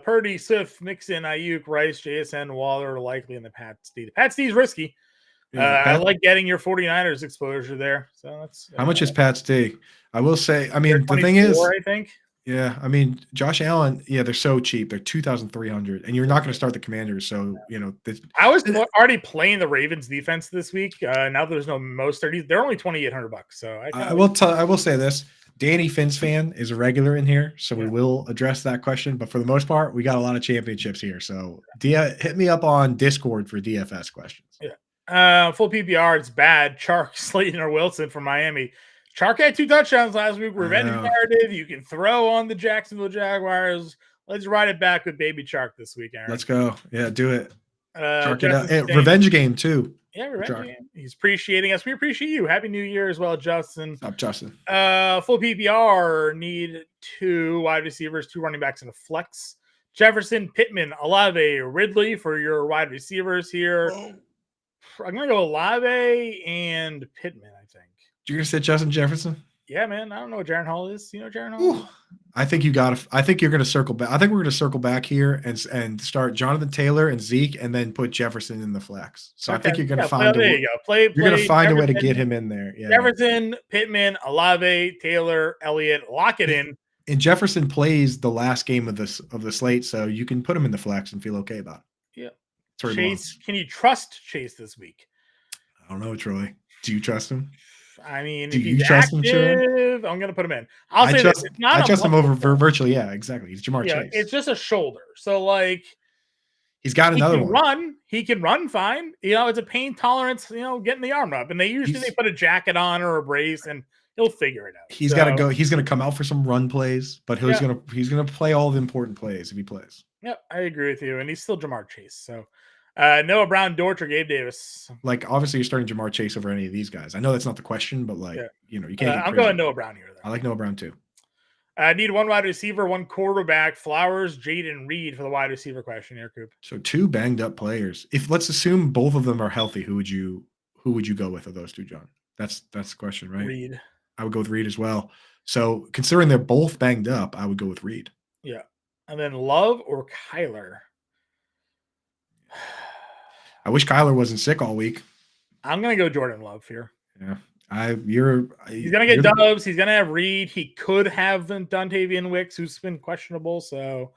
Purdy, Swift, Mixon, Ayuk, Rice, JSN, Waller likely in the Pat D. The Pat D is risky. I like getting your 49ers exposure there. So that's how much is Pat's D? I will say, I mean, the thing is, I think. Yeah, I mean, Josh Allen, they're so cheap. They're 2,300, and you're not going to start the Commanders. So, I was already playing the Ravens defense this week. Now there's no Mostert. They're only $2,800. So I will say this. Danny Fins fan is a regular in here, so we will address that question. But for the most part, we got a lot of championships here. So hit me up on Discord for DFS questions. Yeah. Full PPR, it's bad. Chark, Slayton, or Wilson from Miami. Chark had 2 touchdowns last week. Revenge narrative. You can throw on the Jacksonville Jaguars. Let's ride it back with baby Chark this week, Aaron. Let's go. Yeah, do it. Chark it out. Revenge game, too. Yeah, revenge game. He's appreciating us. We appreciate you. Happy New Year as well, Justin. Stop, Justin. Full PPR, need 2 wide receivers, 2 running backs, and a flex. Jefferson, Pittman, Olave, Ridley for your wide receivers here. Oh. I'm going to go Olave and Pittman, I think. You're going to say Justin Jefferson? Yeah, man. I don't know what Jaron Hall is. You know Jaron Hall? Ooh. I think you're going to circle back. I think we're going to circle back here and start Jonathan Taylor and Zeke and then put Jefferson in the flex. So I think you're going to find there you go. You're going to find a way to get him in there. Yeah. Jefferson, Pittman, Olave, Taylor, Elliott, lock it in. And Jefferson plays the last game of the slate, so you can put him in the flex and feel okay about it. Yeah. Chase, can you trust Chase this week? I don't know, Troy. Do you trust him? I mean, do if you he's trust active, him, I'm going to put him in. I trust him over virtually. Yeah, exactly. He's Jamar Chase. It's just a shoulder. So, he's got another one. He can run fine. It's a pain tolerance, getting the arm up. And they usually put a jacket on or a brace and he'll figure it out. He's got to go. He's going to come out for some run plays, but he's going to play all the important plays if he plays. Yep, I agree with you. And he's still Jamar Chase. So, Noah Brown, Dortch, or Gabe Davis. Obviously, you're starting Jamar Chase over any of these guys. I know that's not the question, but you can't. I'm going Noah Brown here. I like Noah Brown too. I need one wide receiver, one quarterback. Flowers, Jaden Reed for the wide receiver question here, Coop. So 2 banged up players. If let's assume both of them are healthy, who would you go with of those 2, John? That's the question, right? Reed. I would go with Reed as well. So considering they're both banged up, I would go with Reed. Yeah. And then Love or Kyler? I wish Kyler wasn't sick all week. I'm gonna go Jordan Love here. Yeah. He's gonna get dubs. He's gonna have Reed. He could have Dontavian Wicks, who's been questionable. So,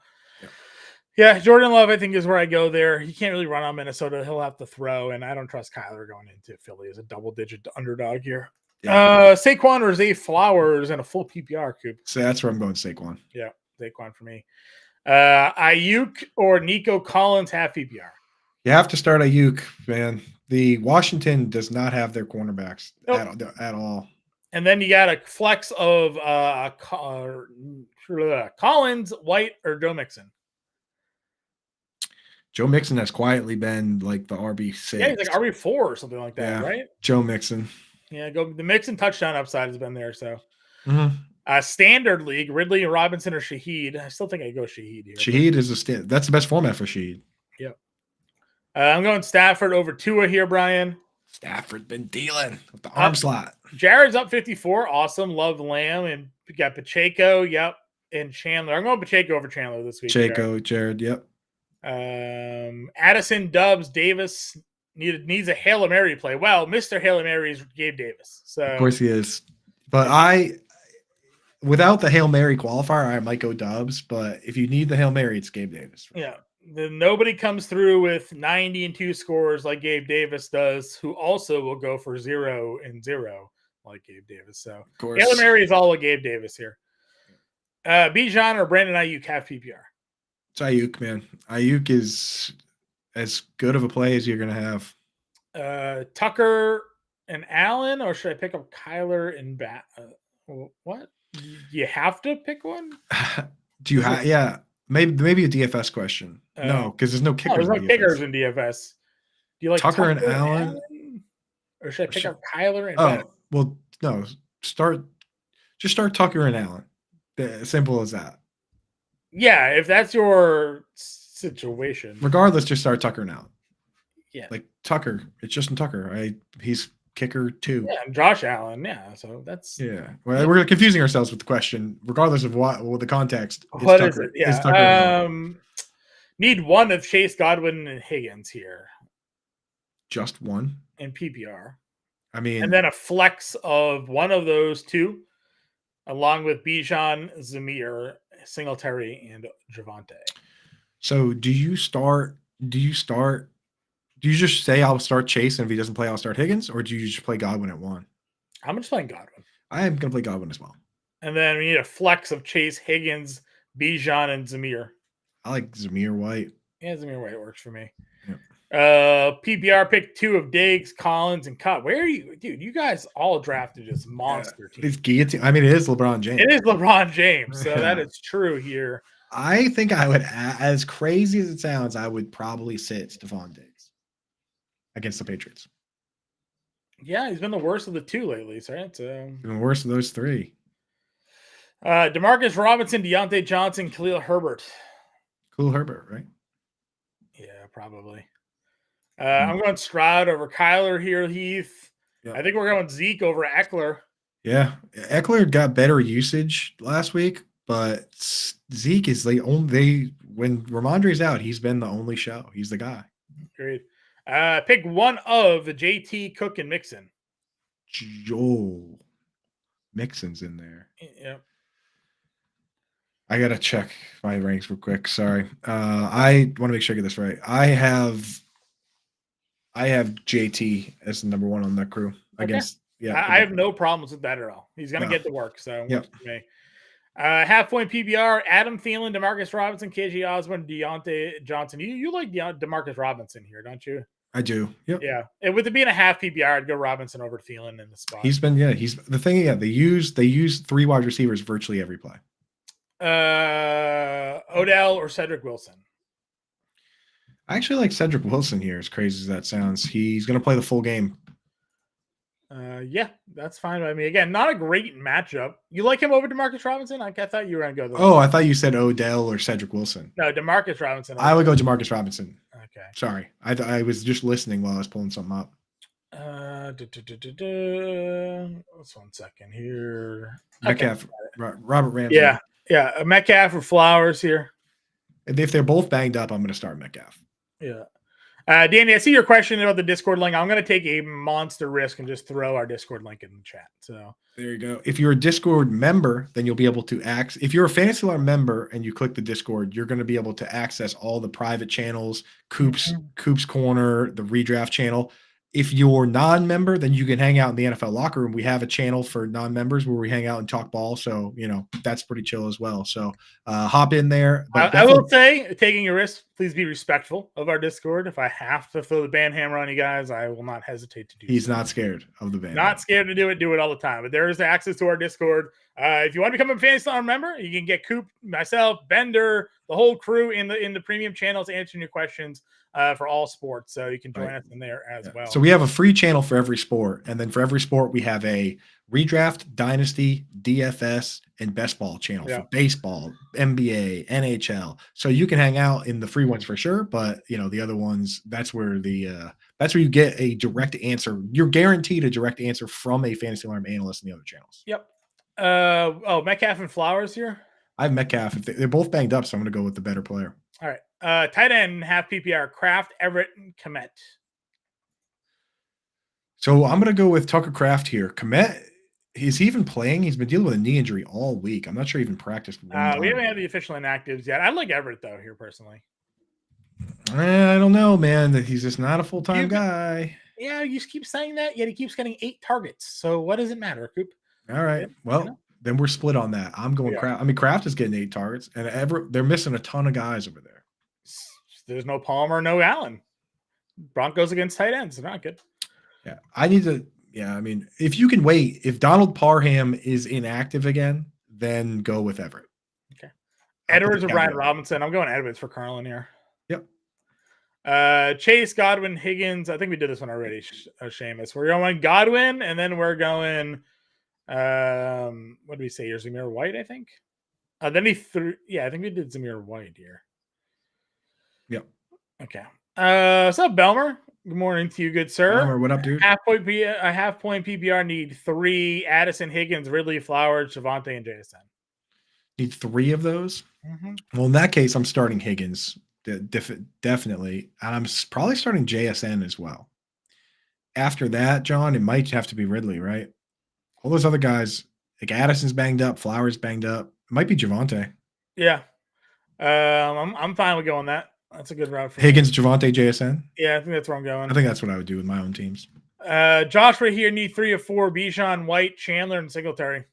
yeah, Jordan Love, I think, is where I go there. He can't really run on Minnesota. He'll have to throw, and I don't trust Kyler going into Philly as a double-digit underdog here. Yeah. Saquon or Zay Flowers and a full PPR, Coop. So that's where I'm going, Saquon. Yeah, Saquon for me. Ayuk or Nico Collins, half PPR. You have to start Ayuk, man. The Washington does not have their cornerbacks at all. And then you got a flex of Collins, White, or Joe Mixon. Joe Mixon has quietly been like the RB6. Yeah, he's like RB4 or something like that, right? Joe Mixon. Yeah, the Mixon touchdown upside has been there. So, standard league, Ridley, Robinson, or Shaheed. I still think I go Shaheed here. Shaheed is that's the best format for Shaheed. Yep. I'm going Stafford over Tua here, Brian. Stafford been dealing with the arm slot. Jared's up 54. Awesome. Love Lamb. And we got Pacheco. Yep. And Chandler. I'm going Pacheco over Chandler this week. Jared. Yep. Addison, Dubs, Davis needs a Hail Mary play. Well, Mr. Hail Mary is Gabe Davis. So of course he is. But without the Hail Mary qualifier, I might go Dubs. But if you need the Hail Mary, it's Gabe Davis. Yeah. Then nobody comes through with 90 and 2 scores like Gabe Davis does, who also will go for 0 and 0 like Gabe Davis. So Hail Mary is all with Gabe Davis here. Bijan or Brandon Ayuk, half PPR. It's Ayuk, man. Ayuk is as good of a play as you're going to have. Tucker and Allen, or should I pick up Kyler and what? You have to pick one? Do you have? Yeah. Maybe a DFS question. No, because there's no kickers. There's no kickers in DFS. Do you like Tucker and Allen? Or should I pick up Kyler and well, no. Just start Tucker and Allen. Simple as that. Yeah, if that's your situation. Regardless, just start Tucker and Allen. Yeah. Like Tucker. It's Justin Tucker. He's kicker too. Yeah, and Josh Allen. Yeah, so that's Well, we're confusing ourselves with the question, regardless of the context. What is it? Yeah. Need one of Chase, Godwin, and Higgins here. Just one in PPR. I mean, and then a flex of one of those 2, along with Bijan, Zamir, Singletary, and Javonte. So do you just say I'll start Chase, and if he doesn't play, I'll start Higgins, or do you just play Godwin at 1? I'm just playing Godwin. I am going to play Godwin as well. And then we need a flex of Chase, Higgins, Bijan, and Zamir. I like Zamir White. Yeah, Zamir White works for me. Yep. PPR pick 2 of Diggs, Collins, and Cut. Where are you, dude? You guys all drafted just monster teams. It's guillotine. I mean, it is LeBron James. It is LeBron James, so that is true here. I think I would, as crazy as it sounds, I would probably sit Stephon Diggs against the Patriots. Yeah, he's been the worst of the 2 lately, right? So the worst of those 3. Demarcus Robinson, Deontay Johnson, Khalil Herbert. Khalil Herbert, right? Yeah, probably. I'm going Stroud over Kyler here, Heath. Yep. I think we're going Zeke over Eckler. Yeah, Eckler got better usage last week, but Zeke is the only. When Ramondre's out, he's been the only show. He's the guy. Great. Pick one of the JT, Cook, and Mixon. Joe Mixon's in there. Yep. I gotta check my ranks real quick. Sorry. I want to make sure I get this right. I have JT as the number 1 on that crew against. Yeah, I have no problems with that at all. He's gonna get to work. So half point PBR: Adam Thielen, Demarcus Robinson, KJ Osborne, Deontay Johnson. You like Demarcus Robinson here, don't you? I do. Yep. Yeah. And with it being a half PBR, I'd go Robinson over Thielen in the spot. He's the thing. Yeah, they use 3 wide receivers virtually every play. Odell or Cedric Wilson? I actually like Cedric Wilson here, as crazy as that sounds. He's going to play the full game. Yeah, that's fine by me. Again, not a great matchup. You like him over Demarcus Robinson? I thought you were going to go the Oh, I thought you said Odell or Cedric Wilson. No, Demarcus Robinson. I would go Demarcus Robinson. Okay. Sorry. I was just listening while I was pulling something up. Let's 1 second here. Metcalf, Robert Ramsey. Yeah. Metcalf or Flowers here. If they're both banged up, I'm going to start Metcalf. Yeah. Danny, I see your question about the Discord link. I'm going to take a monster risk and just throw our Discord link in the chat. So there you go. If you're a Discord member, then you'll be able to access. If you're a Fantasy Alarm member and you click the Discord, you're going to be able to access all the private channels, Coop's Corner, the redraft channel. If you're non-member, then you can hang out in the NFL locker room. We have a channel for non-members where we hang out and talk ball. So, that's pretty chill as well. So hop in there. But I will say, taking a risk, please be respectful of our Discord. If I have to throw the band hammer on you guys, I will not hesitate to do He's not scared of the band. Not scared to do it all the time. But there is access to our Discord. If you want to become a Fantasy Alarm member, you can get Coop, myself, Bender, the whole crew in the premium channels answering your questions for all sports. So you can join us in there as well. So we have a free channel for every sport. And then for every sport, we have a redraft, dynasty, DFS, and best ball channel for baseball, NBA, NHL. So you can hang out in the free ones for sure. But the other ones, that's where you get a direct answer. You're guaranteed a direct answer from a Fantasy Alarm analyst in the other channels. Yep. Metcalf and Flowers here. I have Metcalf. They're both banged up, so I'm going to go with the better player. All right. Tight end, half PPR, Kraft, Everett, and Komet. So I'm going to go with Tucker Kraft here. Komet, is he even playing? He's been dealing with a knee injury all week. I'm not sure he even practiced. We haven't had the official inactives yet. I like Everett, though, here personally. I don't know, man. He's just not a full-time guy. Yeah, you just keep saying that, yet he keeps getting 8 targets. So what does it matter, Coop? All right. Well, then we're split on that. I'm going Kraft. I mean, Kraft is getting 8 targets, and they're missing a ton of guys over there. There's no Palmer, no Allen. Broncos against tight ends. They're not good. Yeah. I mean, if you can wait, if Donald Parham is inactive again, then go with Everett. Okay. Edwards or Brian Robinson? I'm going Edwards for Carlin here. Yep. Chase, Godwin, Higgins. I think we did this one already, Seamus. We're going Godwin, and then we're going what did we say here? Zamir White, I think. Then he threw. Yeah, I think we did Zamir White here. Yep. Okay. What's up, Belmer? Good morning to you, good sir. Belmer, what up, dude? Half point PPR need 3. Addison, Higgins, Ridley, Flowers, Javonte, and JSN. Need 3 of those? Mm-hmm. Well, in that case, I'm starting Higgins. Definitely. And I'm probably starting JSN as well. After that, John, it might have to be Ridley, right? All those other guys, like Addison's banged up, Flowers banged up. It might be Javonte. Yeah. I'm fine with going that. That's a good route for Higgins, Javonte, JSN. Yeah, I think that's where I'm going. I think that's what I would do with my own teams. Josh right here need 3 of 4. Bijan, White, Chandler, and Singletary.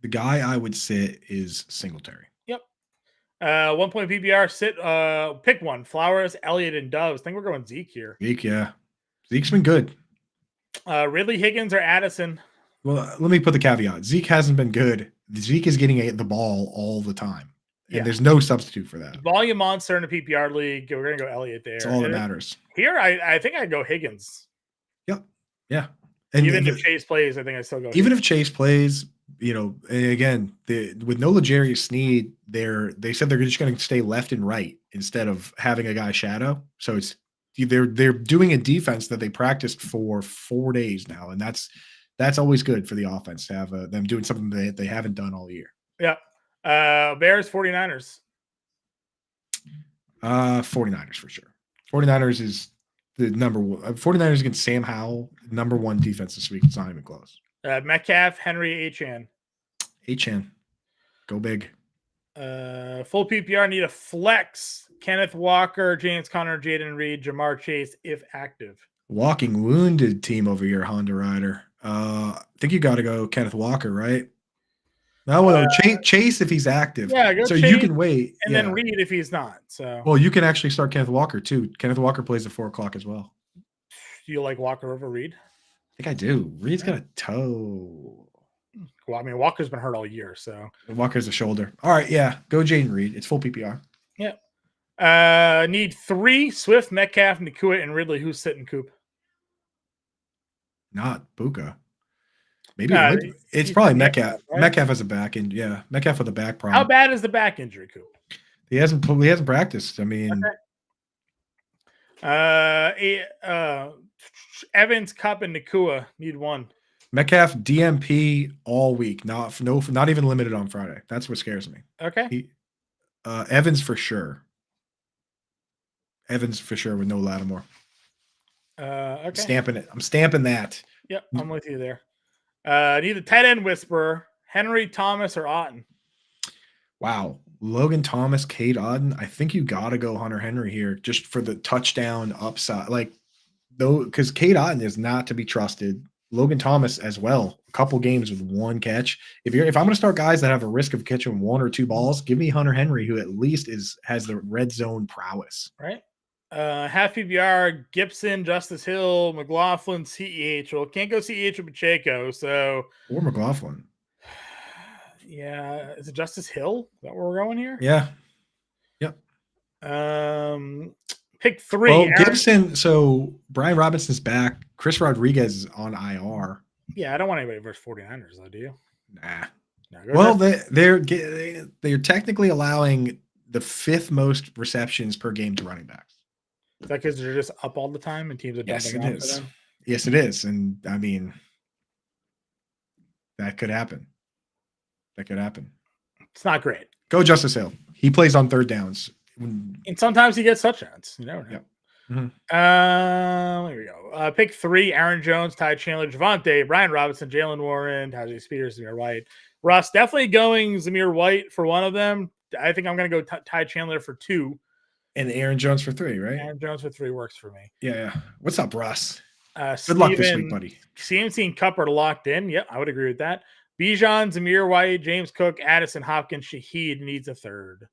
The guy I would sit is Singletary. Yep. 1 point PPR, pick one. Flowers, Elliott, and Doves. I think we're going Zeke here. Zeke, yeah. Zeke's been good. Ridley, Higgins, or Addison? Well, let me put the caveat. Zeke hasn't been good. Zeke is getting the ball all the time. And there's no substitute for that. Volume monster in a PPR league. We're going to go Elliott there. That's all that matters. Here, I think I'd go Higgins. Yep. Yeah. And even if Chase plays, I think I still go Even Higgins. if Chase plays, again, with no L'Jarius Sneed, they said they're just going to stay left and right instead of having a guy shadow. So they're doing a defense that they practiced for 4 days now. And that's always good for the offense to have them doing something that they haven't done all year. Yeah. Bears, 49ers. 49ers for sure. 49ers is the number one. 49ers against Sam Howell, number 1 defense this week. It's not even close. Metcalf, Henry, Achane. Achane. Go big. Full PPR need a flex. Kenneth Walker, James Conner, Jaden Reed, Jamar Chase, if active. Walking wounded team over here, Honda Rider. I think you got to go Kenneth Walker, right? No, Chase if he's active. Yeah, go so Chase, you can wait. And then Reed if he's not. So well, you can actually start Kenneth Walker too. Kenneth Walker plays at 4:00 as well. Do you like Walker over Reed? I think I do. Reed's got a toe. Well, I mean, Walker's been hurt all year, so Walker's a shoulder. All right, yeah. Go Jaden Reed. It's full PPR. Yeah. Need 3: Swift, Metcalf, Nakua, and Ridley. Who's sitting, Coop? not Buka. Maybe it would. It's probably Metcalf. Right? Metcalf has a back injury. Yeah, Metcalf with a back problem. How bad is the back injury, Coop? He hasn't practiced. I mean, Evans, Cup, and Nakua need one. Metcalf DMP all week. Not even limited on Friday. That's what scares me. Okay. Evans for sure. Evans for sure with no Lattimore. Okay. I'm stamping that. Yep, I'm with you there. Need a tight end whisperer, Henry, Thomas, or Otten. Wow. Logan Thomas, Cade Otten. I think you got to go Hunter Henry here just for the touchdown upside. Like, though, because Cade Otten is not to be trusted. Logan Thomas as well. A couple games with one catch. If I'm going to start guys that have a risk of catching one or two balls, give me Hunter Henry, who at least has the red zone prowess. Right. Half PPR, Gibson, Justice Hill, McLaughlin, CEH. Well, can't go CEH with Pacheco, so or McLaughlin. Yeah, is it Justice Hill? Is that where we're going here? Yeah. Yep. Pick 3. Well, Gibson. So Brian Robinson's back. Chris Rodriguez is on IR. Yeah, I don't want anybody versus 49ers, though. Do you? Nah. Well, they're technically allowing the 5th most receptions per game to running backs. Is that because they're just up all the time and teams are dumping off for them? Yes, it is. And I mean, that could happen. It's not great. Go Justice Hill. He plays on third downs. And sometimes he gets touchdowns. You never know. Yep. Mm-hmm. Here we go. Pick 3, Aaron Jones, Ty Chandler, Javonte, Brian Robinson, Jalen Warren, Tajay Spears, Zamir White. Russ, definitely going Zamir White for one of them. I think I'm going to go Ty Chandler for 2. And Aaron Jones for 3, right? Aaron Jones for 3 works for me. Yeah. What's up, Russ? Good luck this week, buddy. CMC and Cup are locked in. Yep, I would agree with that. Bijan, Zamir White, James Cook, Addison, Hopkins, Shaheed needs a 3rd.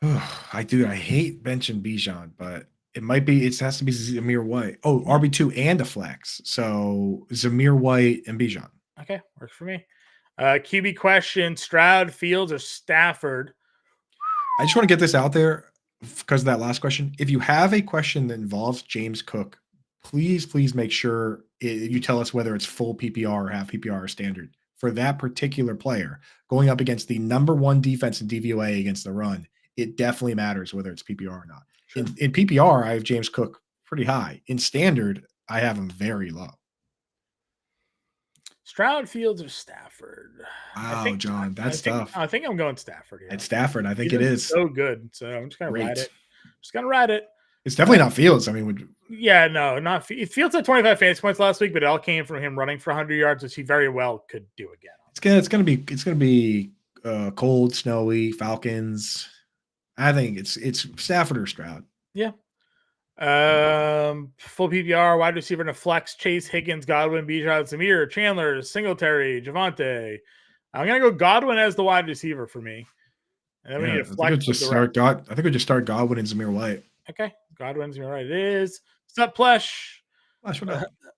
I hate benching Bijan, but it has to be Zamir White. Oh, RB2 and a flex. So Zamir White and Bijan. Okay, works for me. QB question, Stroud, Fields, or Stafford? I just want to get this out there because of that last question. If you have a question that involves James Cook, please make sure you tell us whether it's full PPR or half PPR or standard. For that particular player, going up against the number 1 defense in DVOA against the run, it definitely matters whether it's PPR or not. Sure. In PPR, I have James Cook pretty high. In standard, I have him very low. Stroud, Fields, or Stafford? Wow, John, that's tough. I think I'm going Stafford here. It's Stafford. I think it is so good. So I'm just gonna ride it. It's definitely not Fields. I mean, not Fields had 25 fantasy points last week, but it all came from him running for 100 yards, which he very well could do again. It's gonna be cold, snowy, Falcons. I think it's Stafford or Stroud. Yeah. Full PPR, wide receiver in a flex, Chase, Higgins, Godwin, Bijan, Zamir, Chandler, Singletary, Javonte. I'm going to go Godwin as the wide receiver for me. And then we need a flex. I think we just start Godwin and Zamir White. Okay. Godwin, Zamir White it is. What's up, Plush?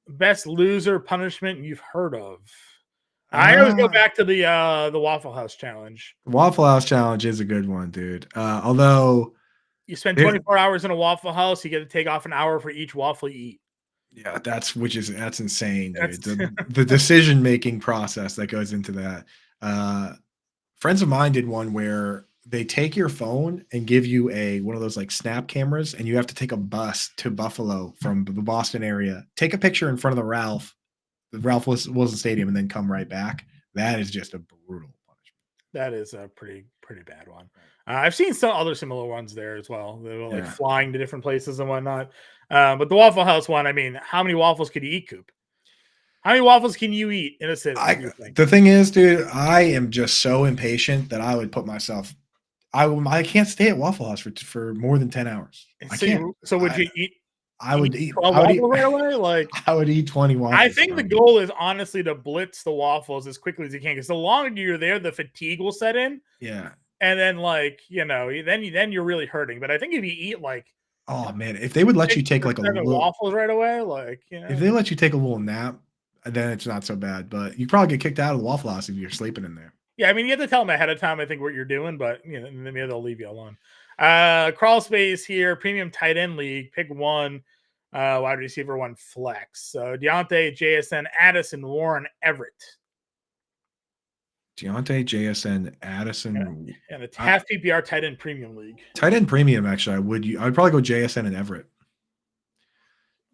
Best loser punishment you've heard of. I always go back to the Waffle House challenge. The Waffle House challenge is a good one, dude. Although you spend 24 hours in a Waffle House, you get to take off an hour for each waffle you eat. Yeah, that's insane, dude. The decision-making process that goes into that. Friends of mine did one where they take your phone and give you one of those like snap cameras, and you have to take a bus to Buffalo from the Boston area, take a picture in front of the Ralph Wilson Stadium, and then come right back. That is just a brutal punishment. That is a pretty bad one. I've seen some other similar ones there as well. They were like flying to different places and whatnot. But the Waffle House one, I mean, how many waffles could you eat, Coop? How many waffles can you eat in a sitting? The thing is, dude, I am just so impatient that I would put myself. I can't stay at Waffle House for more than 10 hours. I can't. So would you eat? I would eat 12 waffles right away. Like I would eat 20 waffles. I think the goal is honestly to blitz the waffles as quickly as you can, because the longer you're there, the fatigue will set in. Yeah. And then then you're really hurting. But I think if you eat like, oh man, if they would let you take like a little waffles right away, if they let you take a little nap, then it's not so bad. But you probably get kicked out of the Waffle House if you're sleeping in there. Yeah, I mean, you have to tell them ahead of time, I think, what you're doing, but then maybe they'll leave you alone. Crawl space here, premium tight end league, pick 1. Wide receiver 1 flex. So Deontay, JSN, Addison, Warren, Everett. Deontay, JSN, Addison. And it's half PPR tight end premium league. Tight end premium, actually, I'd probably go JSN and Everett.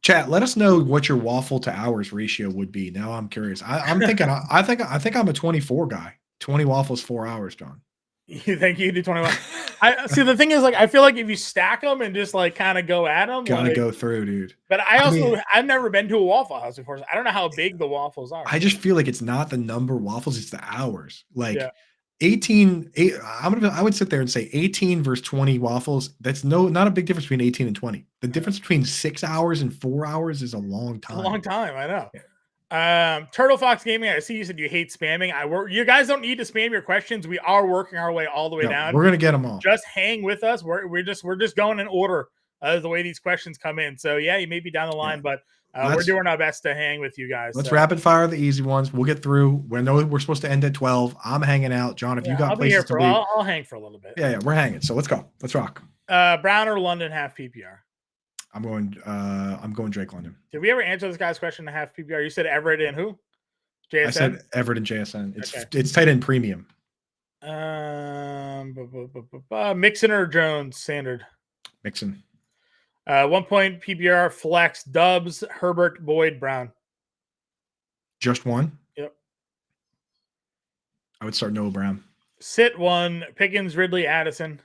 Chat, let us know what your waffle to hours ratio would be. Now I'm curious. I'm thinking I think I'm a 24 guy. 20 waffles, 4 hours, John. You think you do 21? I see. The thing is, like, I feel like if you stack them and just like kind of go at them, Gotta go through, dude. But I've never been to a Waffle House before. So I don't know how big the waffles are. I just feel like it's not the number of waffles, it's the hours. Like 18. I would sit there and say 18 versus 20 waffles. That's not a big difference between 18 and 20. The difference between 6 hours and 4 hours is a long time. It's a long time, I know. Yeah. Turtle Fox Gaming, I see you said you hate spamming. You guys don't need to spam your questions. We are working our way all the way down. We're gonna get them all. Just hang with us. We're just going in order the way these questions come in. So yeah, you may be down the line, but we're doing our best to hang with you guys. Let's rapid fire the easy ones. We'll get through. We know we're supposed to end at 12. I'm hanging out. John, if you got places to be, I'll hang for a little bit. Yeah, we're hanging. So let's go. Let's rock. Brown or London half PPR. I'm going Drake London. Did we ever answer this guy's question to half PPR? You said Everett and who? JSN? I said Everett and JSN. It's tight end premium. Mixon or Jones standard? Mixon. 1 point PPR flex Dubs, Herbert, Boyd, Brown. Just one? Yep. I would start Noah Brown. Sit 1, Pickens, Ridley, Addison.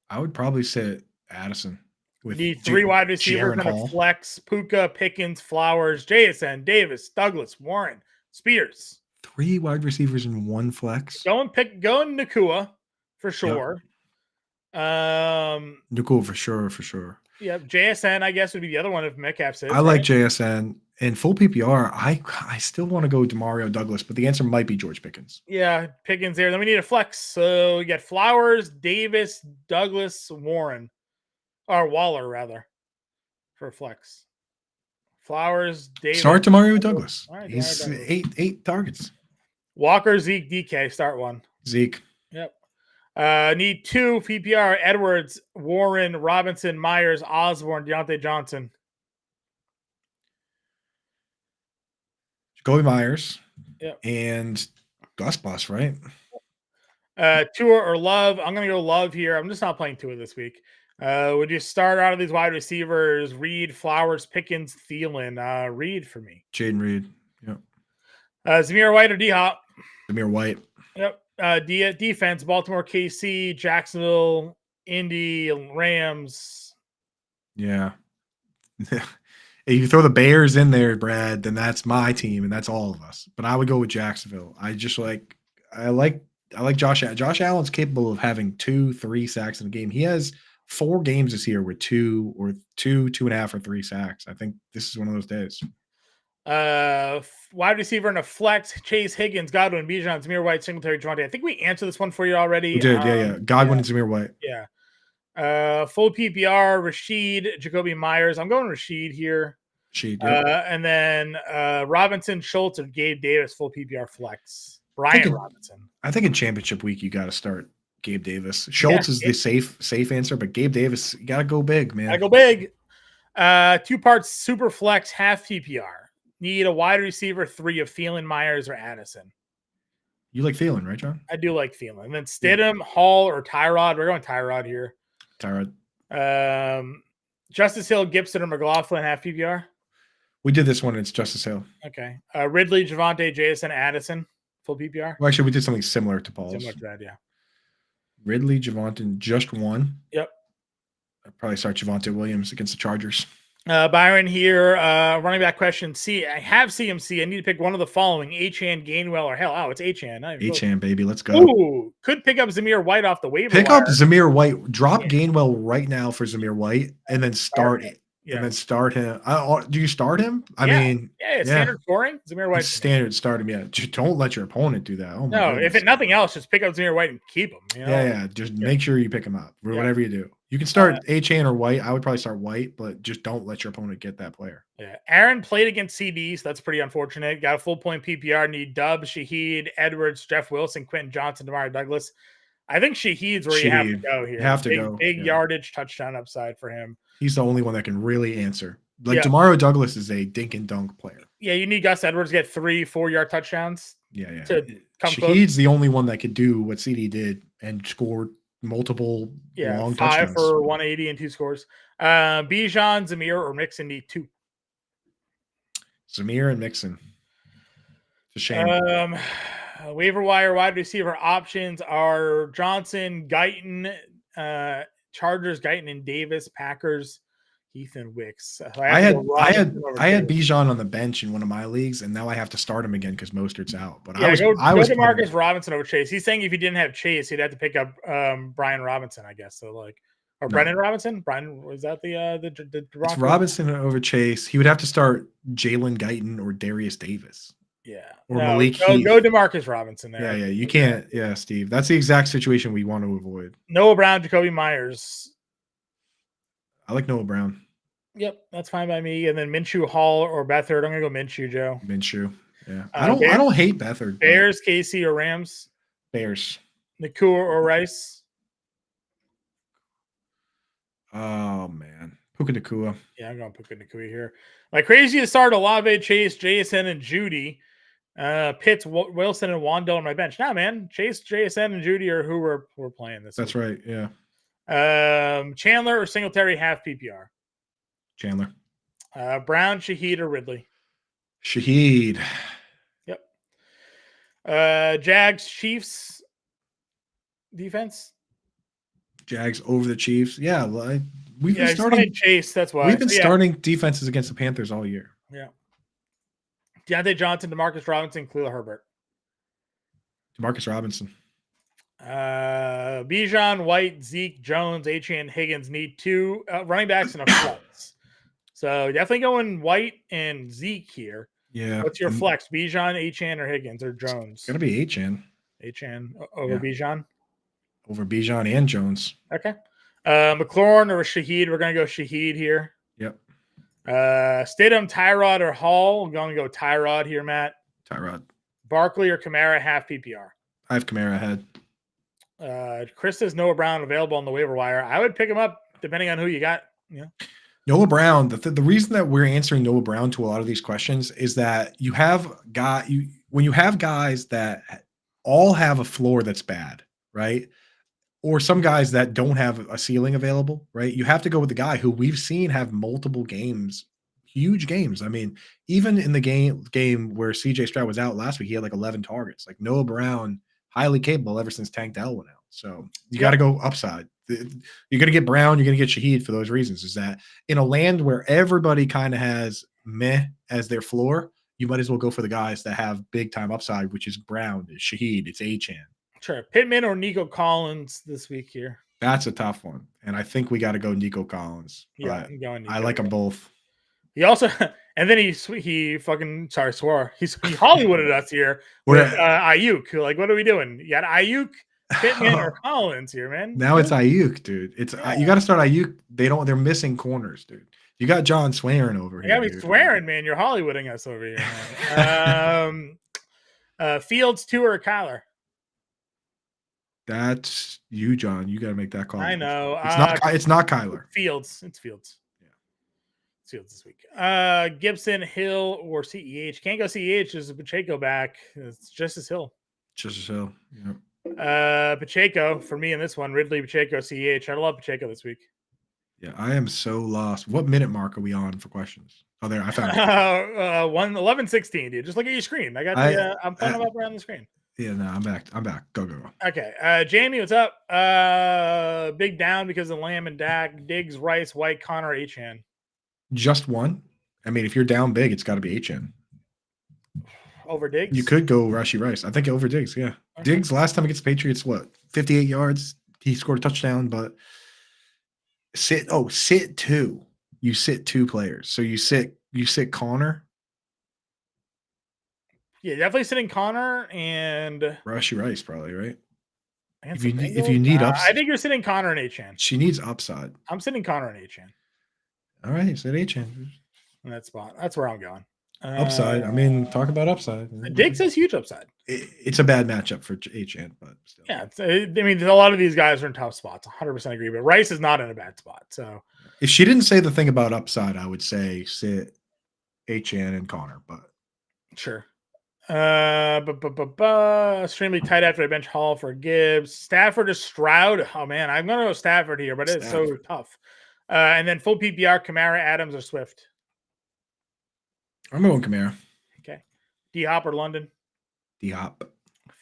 I would probably sit Addison. With Need 3 wide receivers and a flex. Puka, Pickens, Flowers, JSN, Davis, Douglas, Warren, Spears. 3 wide receivers and 1 flex. Going Nakua for sure. Yep. Nakua for sure. Yep. JSN, I guess, would be the other one if Metcalf says. I like JSN. In full PPR, I still want to go DeMario Douglas, but the answer might be George Pickens. Yeah, Pickens there. Then we need a flex. So you got Flowers, Davis, Douglas, Warren. Or Waller, rather, for flex. Flowers, Davis. Start DeMario Douglas. Right, he's 8 targets. Walker, Zeke, DK. Start 1. Zeke. Yep. Need 2 PPR. Edwards, Warren, Robinson, Myers, Osborne, Deontay Johnson. Jacoby Myers. Yep. And Gus Bus, right? Tua or Love. I'm going to go Love here. I'm just not playing Tua this week. Would you start out of these wide receivers? Reed, Flowers, Pickens, Thielen. Reed for me. Jaden Reed. Yep. Zamir White or D-Hop? Zamir White. Yep. Defense, Baltimore, KC, Jacksonville, Indy, Rams. Yeah. If you throw the Bears in there, Brad, then that's my team and that's all of us. But I would go with Jacksonville. I like Josh Allen. Josh Allen's capable of having 2-3 sacks in a game. He has 4 games this year with 2 or 2.5 or 3 sacks. I think this is one of those days. Wide receiver and a flex: Chase, Higgins, Godwin, Bijan, Zamir White, Singletary, Javonte. I think we answered this one for you already. We did, yeah. Godwin and Zamir White. Yeah. Full PPR: Rashid, Jacoby Myers. I'm going Rashid here. Rashid. Yep. And then Robinson, Schultz, or Gabe Davis. Full PPR flex. Brian Robinson. I think in championship week you got to start Gabe Davis. Schultz is the safe answer, but Gabe Davis, you got to go big, man. Gotta go big. 2 parts super flex, half PPR. Need a wide receiver 3 of Thielen, Myers, or Addison. You like Thielen, right, John? I do like Thielen. And then Stidham, Hall, or Tyrod. We're going Tyrod here. Tyrod. Justice Hill, Gibson, or McLaughlin, half PPR. We did this one. It's Justice Hill. Okay. Ridley, Javonte, Jason, Addison, full PPR. Well, actually, we did something similar to Paul's. Similar to that, yeah. Ridley, Javonte, just 1. Yep. I'd probably start Javonte Williams against the Chargers. Byron here, running back question. I have CMC. I need to pick one of the following: Achane, Gainwell, or it's Achane. Achane, baby, let's go. Ooh, could pick up Zamir White off the waiver. Pick up Zamir White. Drop Gainwell right now for Zamir White, and then start it. Yeah. And then start him. Do you start him? I mean, standard scoring. Zamir White. Standard start him. Yeah, just don't let your opponent do that. Oh my no, goodness. if nothing else, just pick up Zamir White and keep him. You know? Yeah. Just make sure you pick him up. Whatever you do. You can start Achane or White. I would probably start White, but just don't let your opponent get that player. Yeah. Aaron played against CDs. That's pretty unfortunate. Got a full point PPR. Need Dubs, Shaheed, Edwards, Jeff Wilson, Quentin Johnson, DeMar Douglas. I think Shaheed's where you have to go here. Big yardage touchdown upside for him. He's the only one that can really answer. Like Yeah. Demario Douglas is a dink and dunk player. Yeah, you need Gus Edwards to get 3-4 yard touchdowns Yeah. to come close. Shahid's the only one that could do what CD did and scored multiple long 5 touchdowns. for 180 and 2 scores. Bijan, Zamir, or Mixon need 2. Zamir and Mixon. It's a shame. Waiver wire wide receiver options are Johnson, Guyton, Chargers, Guyton and Davis, Packers, Heath and Wicks. I had Bijan on the bench in one of my leagues, and now I have to start him again because Mostert's out. But I was to Marcus Robinson over Chase. He's saying if he didn't have Chase, he'd have to pick up Brian Robinson, I guess. So Brennan Robinson. Brian, was that the it's Robinson over Chase? He would have to start Jalen Guyton or Darius Davis. Yeah. Or Malik Heath. Go to Marcus Robinson there. Yeah. You can't. Yeah, Steve. That's the exact situation we want to avoid. Noah Brown, Jacoby Myers. I like Noah Brown. Yep, that's fine by me. And then Minshew, Hall, or Beathard. I'm gonna go Minshew, Joe. Minshew. Yeah. I don't hate Beathard. Bears, Casey, or Rams. Bears. Nakua or Rice. Oh man. Puka Nakua. Yeah, I'm going Puka Nakua here. My craziest start: Olave, Chase, JSN, and Judy. Pitts, Wilson, and Wandell on my bench. Nah, man. Chase, JSN, and Judy are who we're playing this. That's week. right. Yeah. Chandler or Singletary, half PPR. Chandler. Brown, Shaheed, or Ridley. Shaheed. Yep. Jags, Chiefs. Defense. Jags over the Chiefs. Yeah, we've been starting Chase. That's why we've been starting defenses against the Panthers all year. Yeah. Deontay Johnson, DeMarcus Robinson, Khalil Herbert. DeMarcus Robinson. Bijan, White, Zeke, Jones, Achane, Higgins need 2 running backs and a flex. So definitely going White and Zeke here. Yeah. What's your flex? Bijan, Achane, or Higgins, or Jones? It's gonna be Achane. Achane over Bijan. Over Bijan and Jones. Okay. McLaurin or Shaheed? We're gonna go Shaheed here. Yep. Stidham, Tyrod, or Hall? I'm going to go Tyrod here, Matt. Tyrod. Barkley or Kamara, half PPR. I have Kamara ahead. Chris says Noah Brown available on the waiver wire. I would pick him up depending on who you got. Yeah. Noah Brown. The reason that we're answering Noah Brown to a lot of these questions is that when you have guys that all have a floor that's bad, right? Or some guys that don't have a ceiling available, right? You have to go with the guy who we've seen have multiple games, huge games. I mean, even in the game where CJ Stroud was out last week, he had like 11 targets. Like Noah Brown, highly capable ever since Tank Dell went out. So you got to go upside. You're going to get Brown, you're going to get Shaheed for those reasons. Is that in a land where everybody kind of has meh as their floor, you might as well go for the guys that have big time upside, which is Brown, it's Shaheed, it's Achane. Sure. Pittman or Nico Collins this week here? That's a tough one. And I think we got to go Nico Collins. Yeah, I'm going Nico. I like them both. He also, and then he swore. He Hollywooded us here with Ayuk. Like, what are we doing? You got Ayuk, Pittman, or Collins here, man? Now it's Ayuk, dude. You got to start Ayuk. They're missing corners, dude. You got John swearing over here. You got me swearing, man. You're Hollywooding us over here, man. Fields, 2 or Kyler? That's you, John. You got to make that call. I know. It's not Kyler. Fields. It's Fields. Yeah. It's Fields this week. Gibson, Hill, or CEH. Can't go CEH. There's Pacheco back. It's just as Hill. Just as Hill. Yeah. Pacheco for me in this one. Ridley, Pacheco, CEH. I love Pacheco this week. Yeah, I am so lost. What minute mark are we on for questions? Oh, there. I found it. 11:16, dude. Just look at your screen. I'm putting them up around the screen. Yeah, no, I'm back. Go. Okay. Jamie, what's up? Big down because of Lamb and Dak. Diggs, Rice, White, Connor, Achane. Just one? I mean, if you're down big, it's got to be Achane. Over Diggs? You could go Rashee Rice. I think over Diggs, yeah. Okay. Diggs, last time against the Patriots, 58 yards? He scored a touchdown, but sit 2. You sit 2 players. So you sit Connor. Yeah, definitely sitting Connor and Rashee Rice, probably, right? If you need upside, I think you're sitting Connor and Achane. She needs upside. I'm sitting Connor and Achane. All right, sit Achane. In that spot. That's where I'm going. Upside. I mean, talk about upside. Diggs has huge upside. It's a bad matchup for Achane, but still. Yeah, I mean, a lot of these guys are in tough spots. 100% agree, but Rice is not in a bad spot. So If she didn't say the thing about upside, I would say sit HN and Connor, but Sure. Extremely tight after I bench Hall for Gibbs. Stafford to Stroud. Oh man, I'm gonna go Stafford here, but it's so tough. And then full PPR, Kamara, Adams, or Swift. I'm going Kamara. Okay. D Hop or London. D Hop.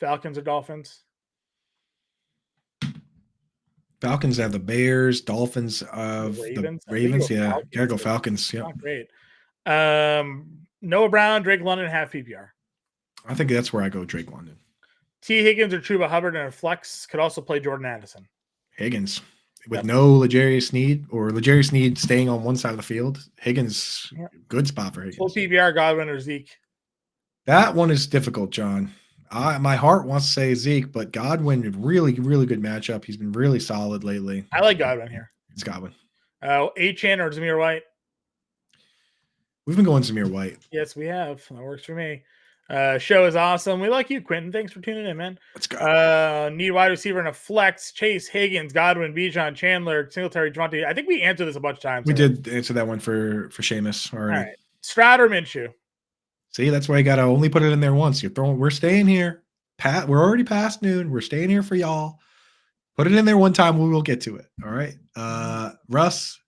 Falcons or Dolphins. Falcons have the Bears, Dolphins of the Ravens. Yeah, gotta go Falcons. Yeah, great. Noah Brown, Drake London, half PPR. I think that's where I go Drake London. T. Higgins or Chuba Hubbard and a flex could also play Jordan Addison. Higgins with no L'Jarius Sneed or L'Jarius Sneed staying on one side of the field. Higgins, good spot for Higgins. Full PPR, Godwin or Zeke. That one is difficult, John. My heart wants to say Zeke, but Godwin, really, really good matchup. He's been really solid lately. I like Godwin here. It's Godwin. Achane or Zamir White? We've been going Zamir White. Yes, we have. That works for me. Show is awesome. We like you, Quentin. Thanks for tuning in, man. Let's go. Need wide receiver and a flex. Chase, Higgins, Godwin, Bijan, Chandler, Singletary, Javonte. I think we answered this a bunch of times. We did answer that one for Seamus already. All right. Stroud or Minshew? See, that's why you got to only put it in there once. We're staying here. We're already past noon. We're staying here for y'all. Put it in there one time. We will get to it. All right. Russ,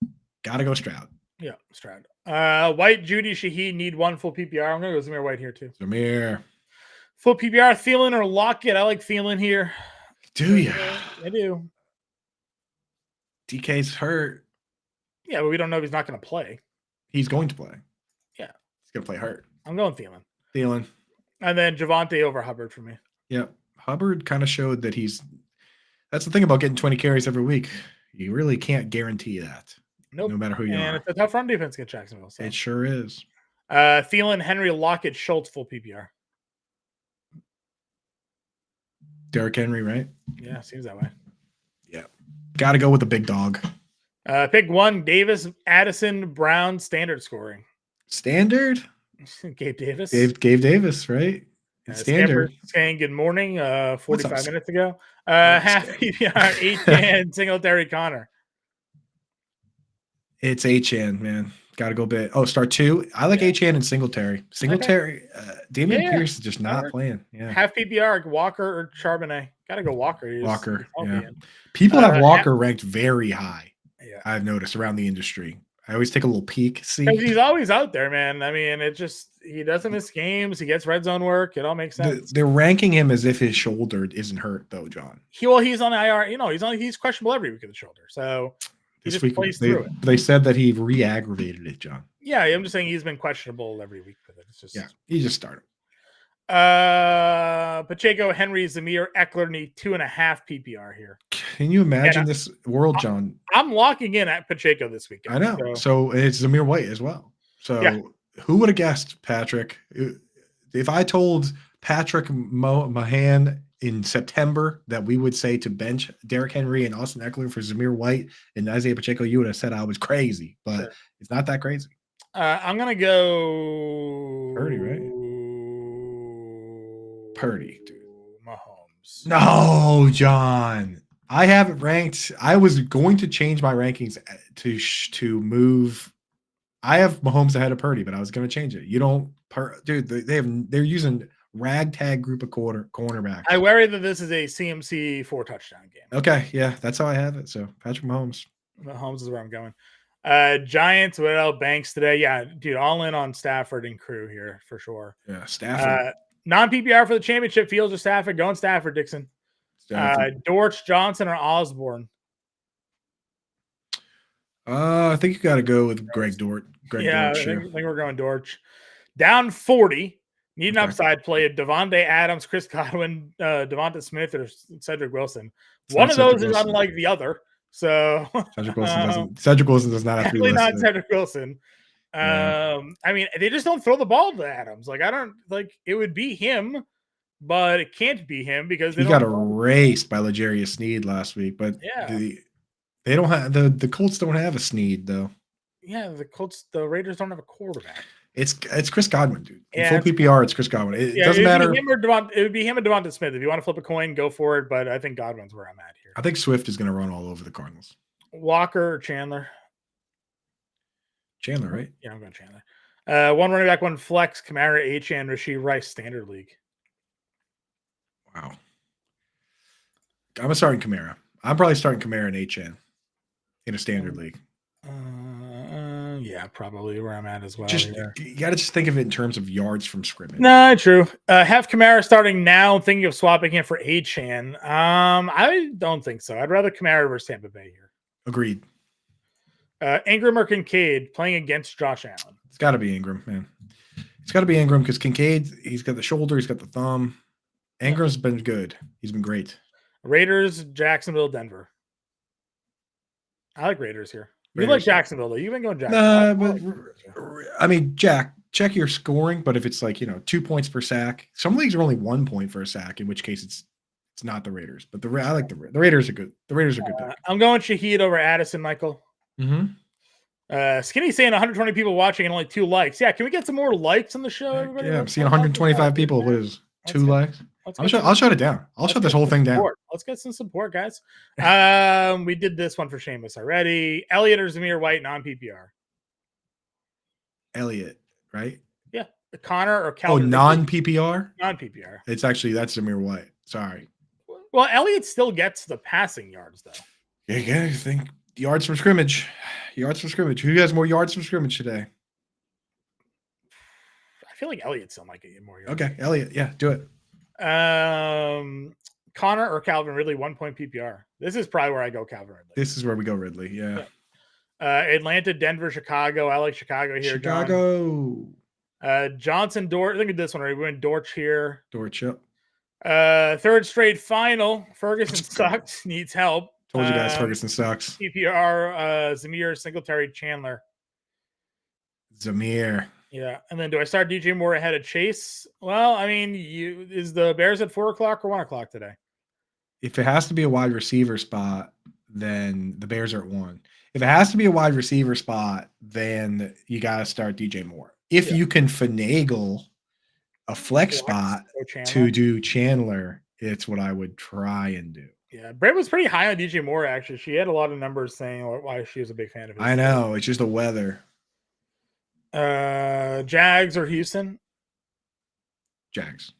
got to go Stroud. Yeah, Stroud. White, Judy, Shaheed need one full PPR. I'm going to go Zamir White here too. Zamir. Full PPR, Thielen or Lockett. I like Thielen here. Do you? I do. DK's hurt. Yeah, but we don't know if he's not going to play. He's going to play. Yeah. He's going to play hurt. I'm going Thielen. Thielen. And then Javonte over Hubbard for me. Yeah. Hubbard kind of showed that that's the thing about getting 20 carries every week. You really can't guarantee that. Nope. No matter who you are. And it's a tough run defense against Jacksonville. So. It sure is. Thielen, Henry, Lockett, Schultz, full PPR. Derrick Henry, right? Yeah, seems that way. Yeah. Got to go with the big dog. Pick one, Davis, Addison, Brown, standard scoring. Standard? Gabe Davis. Gabe Davis, right? Standard. Saying good morning 45 minutes ago. Half PPR, H-Chan, Singletary, Connor. It's H-Chan, man. Got to go bit. Oh, start two. I like H-Chan and Singletary. Singletary, Damian Pierce is just not playing. Yeah. Half PPR, Walker or Charbonnet. Got to go Walker. Walker, yeah. People have Walker ranked very high. Yeah. I've noticed around the industry. I always take a little peek. See, he's always out there, man. I mean, he doesn't miss games. He gets red zone work. It all makes sense. They're ranking him as if his shoulder isn't hurt, though, John. He's on the IR. He's questionable every week of the shoulder. So he just plays through it. They said that he re-aggravated it, John. Yeah, I'm just saying he's been questionable every week with it. It's just he just started. Pacheco, Henry, Zamir, Eckler need 2.5 PPR here. Can you imagine this world, John? I'm locking in at Pacheco this weekend. I know. So it's Zamir White as well. So who would have guessed, Patrick? If I told Patrick Mahan in September that we would say to bench Derrick Henry and Austin Eckler for Zamir White and Isaiah Pacheco, you would have said I was crazy, but it's not that crazy. I'm going to go Purdy, right? Purdy, dude. Mahomes. No, John. I have it ranked. I was going to change my rankings to move. I have Mahomes ahead of Purdy, but I was going to change it. You don't, dude. They're using ragtag group of cornerbacks. I worry that this is a CMC 4 touchdown game. Okay, yeah, that's how I have it. So Patrick Mahomes. Mahomes is where I'm going. Giants without Banks today. Yeah, dude, all in on Stafford and crew here for sure. Yeah, Stafford. Non-PPR for the championship. Fields or Stafford? Going Stafford, Dixon. Dortch, Johnson, or Osborne? I think you got to go with Greg Dortch. I think we're going Dortch. Down 40. Need an upside play. Devontae Adams, Chris Godwin, Devonta Smith, or Cedric Wilson. One of those is unlike the other. So Cedric Wilson does not have to be listed. Not Cedric Wilson. I mean, they just don't throw the ball to Adams. It would be him, but it can't be him because he got erased by L'Jarius Sneed last week. But they don't have the Colts don't have a Sneed though. Yeah, the Raiders don't have a quarterback. It's Chris Godwin, dude. In full PPR, it's Chris Godwin. It doesn't matter. It would be him and Devonta Smith. If you want to flip a coin, go for it. But I think Godwin's where I'm at here. I think Swift is going to run all over the Cardinals. Walker or Chandler? Chandler, right? Yeah, I'm going Chandler. One running back, one flex, Kamara, Achane, Rasheed Rice, standard league. Wow. I'm starting Kamara. I'm probably starting Kamara and HN in a standard league. Yeah, probably where I'm at as well. Just you got to just think of it in terms of yards from scrimmage. No, true. Have Kamara starting now. Thinking of swapping him for Achane. I don't think so. I'd rather Kamara versus Tampa Bay here. Agreed. Ingram or Kincaid playing against Josh Allen. It's got to be Ingram, man. It's got to be Ingram because Kincaid, he's got the shoulder, he's got the thumb. Ingram's been good. He's been great. Raiders, Jacksonville, Denver. I like Raiders here. You Raiders. like Jacksonville, though. You've been going Jacksonville. I mean, Jack, check your scoring, but if it's like, 2 points per sack, some leagues are only 1 point for a sack, in which case it's not the Raiders. But I like the Raiders are good. The Raiders are good. I'm going Shaheed over Addison, Michael. Mm-hmm. Skinny saying 120 people watching and only 2 likes. Yeah, can we get some more likes on the show, everybody? Yeah, I'm seeing 125 people. What is 2 likes? I'll shut it down. I'll shut this whole thing down. Let's get some support, guys. We did this one for Seamus already. Elliott or Zamir White, non-PPR. Elliott, right? Yeah. Connor or Calvin. Oh, non-PPR? Non-PPR. It's actually, that's Zamir White. Sorry. Well, Elliott still gets the passing yards, though. Yeah, I think yards from scrimmage. Yards from scrimmage. Who has more yards from scrimmage today? I feel like Elliott still might get more yards. Okay, Elliott. Yeah, do it. Connor or Calvin Ridley, 1 point PPR. This is probably where I go Calvin Ridley. This is where we go Ridley. Yeah. Atlanta, Denver, Chicago. I like Chicago here. Chicago. Johnson, Dortch. Look at this one. We went Dortch here. Dortch, yep. Third straight final. Ferguson sucks. Needs help. Told you guys Ferguson sucks. PPR, Zamir, Singletary, Chandler. Zamir. Yeah. And then do I start DJ Moore ahead of Chase? Well, I mean, is the Bears at 4 o'clock or 1 o'clock today? If it has to be a wide receiver spot, then the Bears are at 1. If it has to be a wide receiver spot, then you got to start DJ Moore. If you can finagle a flex spot to do Chandler, it's what I would try and do. Yeah, Brett was pretty high on DJ Moore, actually. She had a lot of numbers saying why she was a big fan of his. I know. It's just the weather. Jags or Houston? Jags.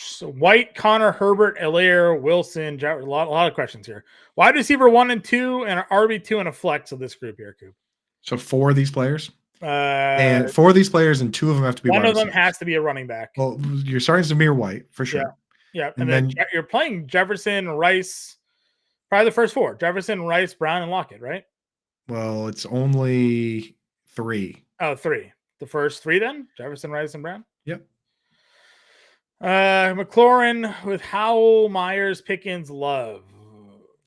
So White, Connor, Herbert, Allaire, Wilson. A lot of questions here. Wide receiver 1 and 2 and an RB2 and a flex of this group here, Coop. So 4 of these players? And 4 of these players and 2 of them have to be one of them has to be a running back. Well, you're starting Zamir White for sure. Yeah. And then you're playing Jefferson, Rice, probably the first 4. Jefferson, Rice, Brown, and Lockett, right? Well, it's only 3. Oh, 3. The first 3 then? Jefferson, Rice, and Brown? Yep. McLaurin with Howell, Myers, Pickens, Love.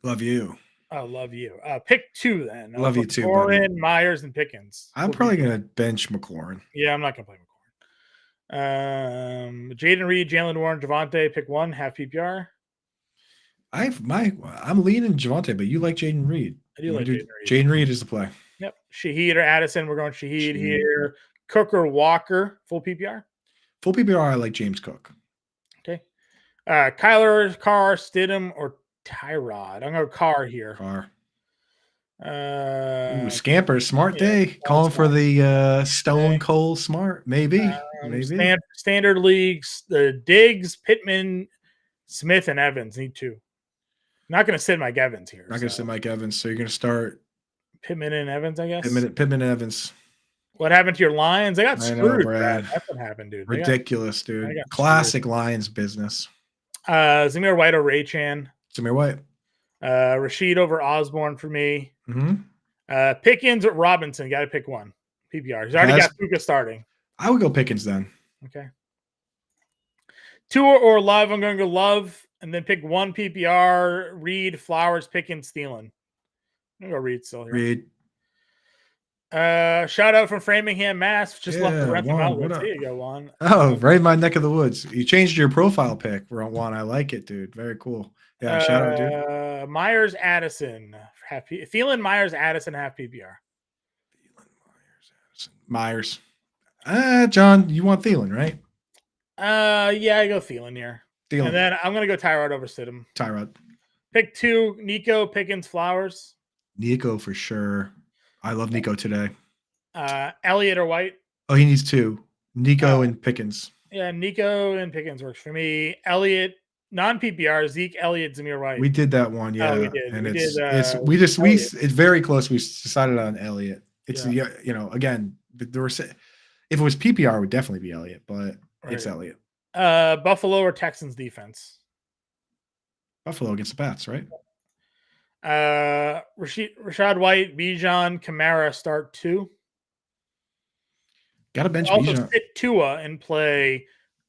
Love you. Oh, love you. Pick 2 then. Love you too, McLaurin, buddy. Myers, and Pickens. I'm probably going to bench McLaurin. Yeah, I'm not going to play McLaurin. Jaden Reed, Jalen Warren, Javonte, pick 1, half PPR. I'm leaning Javonte, but you like Jaden Reed. I do like Jaden Reed. Jaden Reed is the play. Yep. Shaheed or Addison. We're going Shaheed here. Cook or Walker, full PPR. Full PPR, I like James Cook. Okay. Kyler, Carr, Stidham, or Tyrod. I'm going to go Carr here. Carr. Scamper, smart day. Calling for the Stone Cold Smart. Maybe. Standard leagues, the Diggs, Pittman, Smith, and Evans need 2. Not going to sit Mike Evans here. Not going to sit Mike Evans. So you're going to start Pittman and Evans, I guess. Pittman and Evans. What happened to your Lions? They got screwed. Brad. That's what happened, dude. Ridiculous, dude. Classic screwed. Lions business. Zamir White over Achane. Zamir White. Rashid over Osborne for me. Mm-hmm. Pickens or Robinson. Got to pick 1. PPR. He's already got Puka starting. I would go Pickens then. Okay. 2 or Love. I'm going to go Love. And then pick 1 PPR. Reed, Flowers, Pickens, Thielen. I'm going to go Reed still here. Reed. Shout out from Framingham, Mass. Just left the rent out. There you go, Juan. Oh, right in my neck of the woods. You changed your profile pic, Juan. I like it, dude. Very cool. Yeah, shout out, dude. Myers, Addison. Thielen, Myers, Addison, half PPR. Myers. John, you want Thielen, right? Yeah, I go Thielen here. And then I'm going to go Tyrod over Stidham. Tyrod. Pick 2, Nico, Pickens, Flowers. Nico for sure. I love Nico today. Elliott or White? Oh, he needs 2. Nico and Pickens. Yeah, Nico and Pickens works for me. Elliott, non-PPR, Zeke, Elliott, Zamir White. We did that one, yeah. Oh, we did. And Elliott. it's very close. We decided on Elliott. It's Yeah. again, there were if it was PPR, it would definitely be Elliott, but it's Right. Elliott. Buffalo or Texans defense? Buffalo against the Pats, right? Rashad White, Bijan, Kamara start 2. Got to bench Also Bijan. sit Tua and play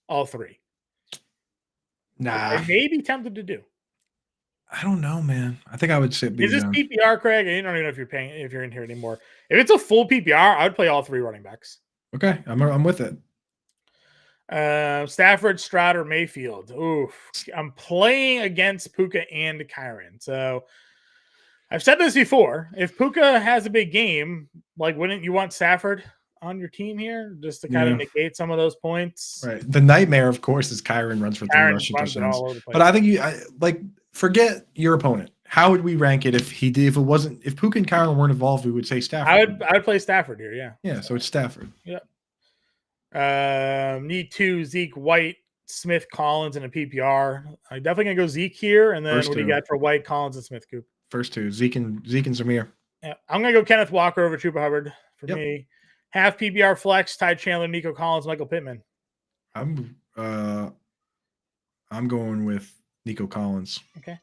all 3. Nah, I may be tempted to do. I don't know, man. I think I would sit Bijan. Is this PPR, Craig? I don't even know if you're in here anymore. If it's a full PPR, I would play all 3 running backs. Okay, I'm with it. Stafford, Stroud, or Mayfield. Oof. I'm playing against Puka and Kyron. So I've said this before. If Puka has a big game, like, wouldn't you want Stafford on your team here just to kind of negate some of those points? Right. The nightmare, of course, is Kyron runs for 3 rushing touchdowns. But I think forget your opponent. How would we rank it if Puka and Kyron weren't involved? We would say Stafford. I would play Stafford here. Yeah. Yeah. So it's Stafford. Yeah. Need 2 Zeke, White, Smith, Collins, and a PPR. I'm definitely gonna go Zeke here, and then what do you got for White, Collins, and Smith? Coop. First 2, Zeke and Zamir. Yeah, I'm gonna go Kenneth Walker over Chuba Hubbard for me. Half PPR flex, Ty Chandler, Nico Collins, Michael Pittman. I'm going with Nico Collins. Okay.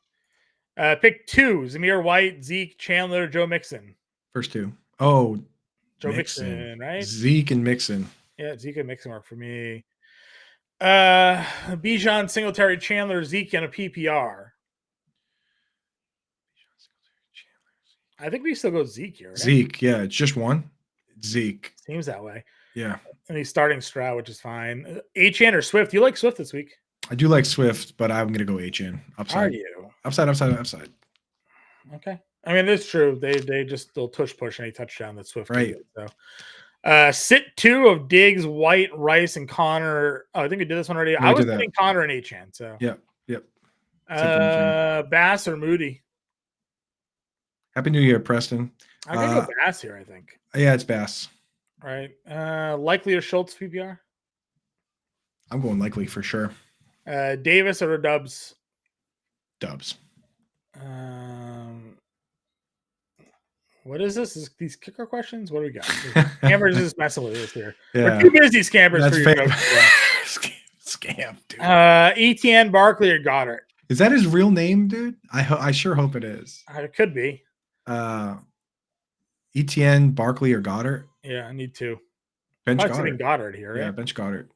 Pick 2: Zamir White, Zeke, Chandler, Joe Mixon. First 2. Oh, Joe Mixon, right? Zeke and Mixon. Yeah, Zeke and Mixon work for me. Bijan, Singletary, Chandler, Zeke, and a PPR. I think we still go Zeke here. Right? Zeke, yeah, it's just 1. Zeke seems that way. Yeah, and he's starting Stroud, which is fine. Achane or Swift? You like Swift this week? I do like Swift, but I'm going to go Achane. Upside. Are you? Upside. Okay. I mean, it's true. They'll push any touchdown that Swift right. Did, so. Sit 2 of Diggs, White, Rice, and Connor. Oh, I think we did this one already. I was putting Connor and Achane. So yep. Bass or Moody? Happy New Year, Preston. I'm gonna go Bass here, I think. Yeah, it's Bass. Right. Likely or Schultz PPR? I'm going likely for sure. Davis or Dubs? Dubs. What is this? These kicker questions? What do we got? Scammers is messing with us here. Yeah. We're too busy, Scammers. That's for fair. Your Scam, dude. ETN, Barkley, or Goddard? Is that his real name, dude? I sure hope it is. It could be. ETN, Barkley, or Goddard? Yeah, I need 2. Bench Goddard here, right? Yeah, bench Goddard.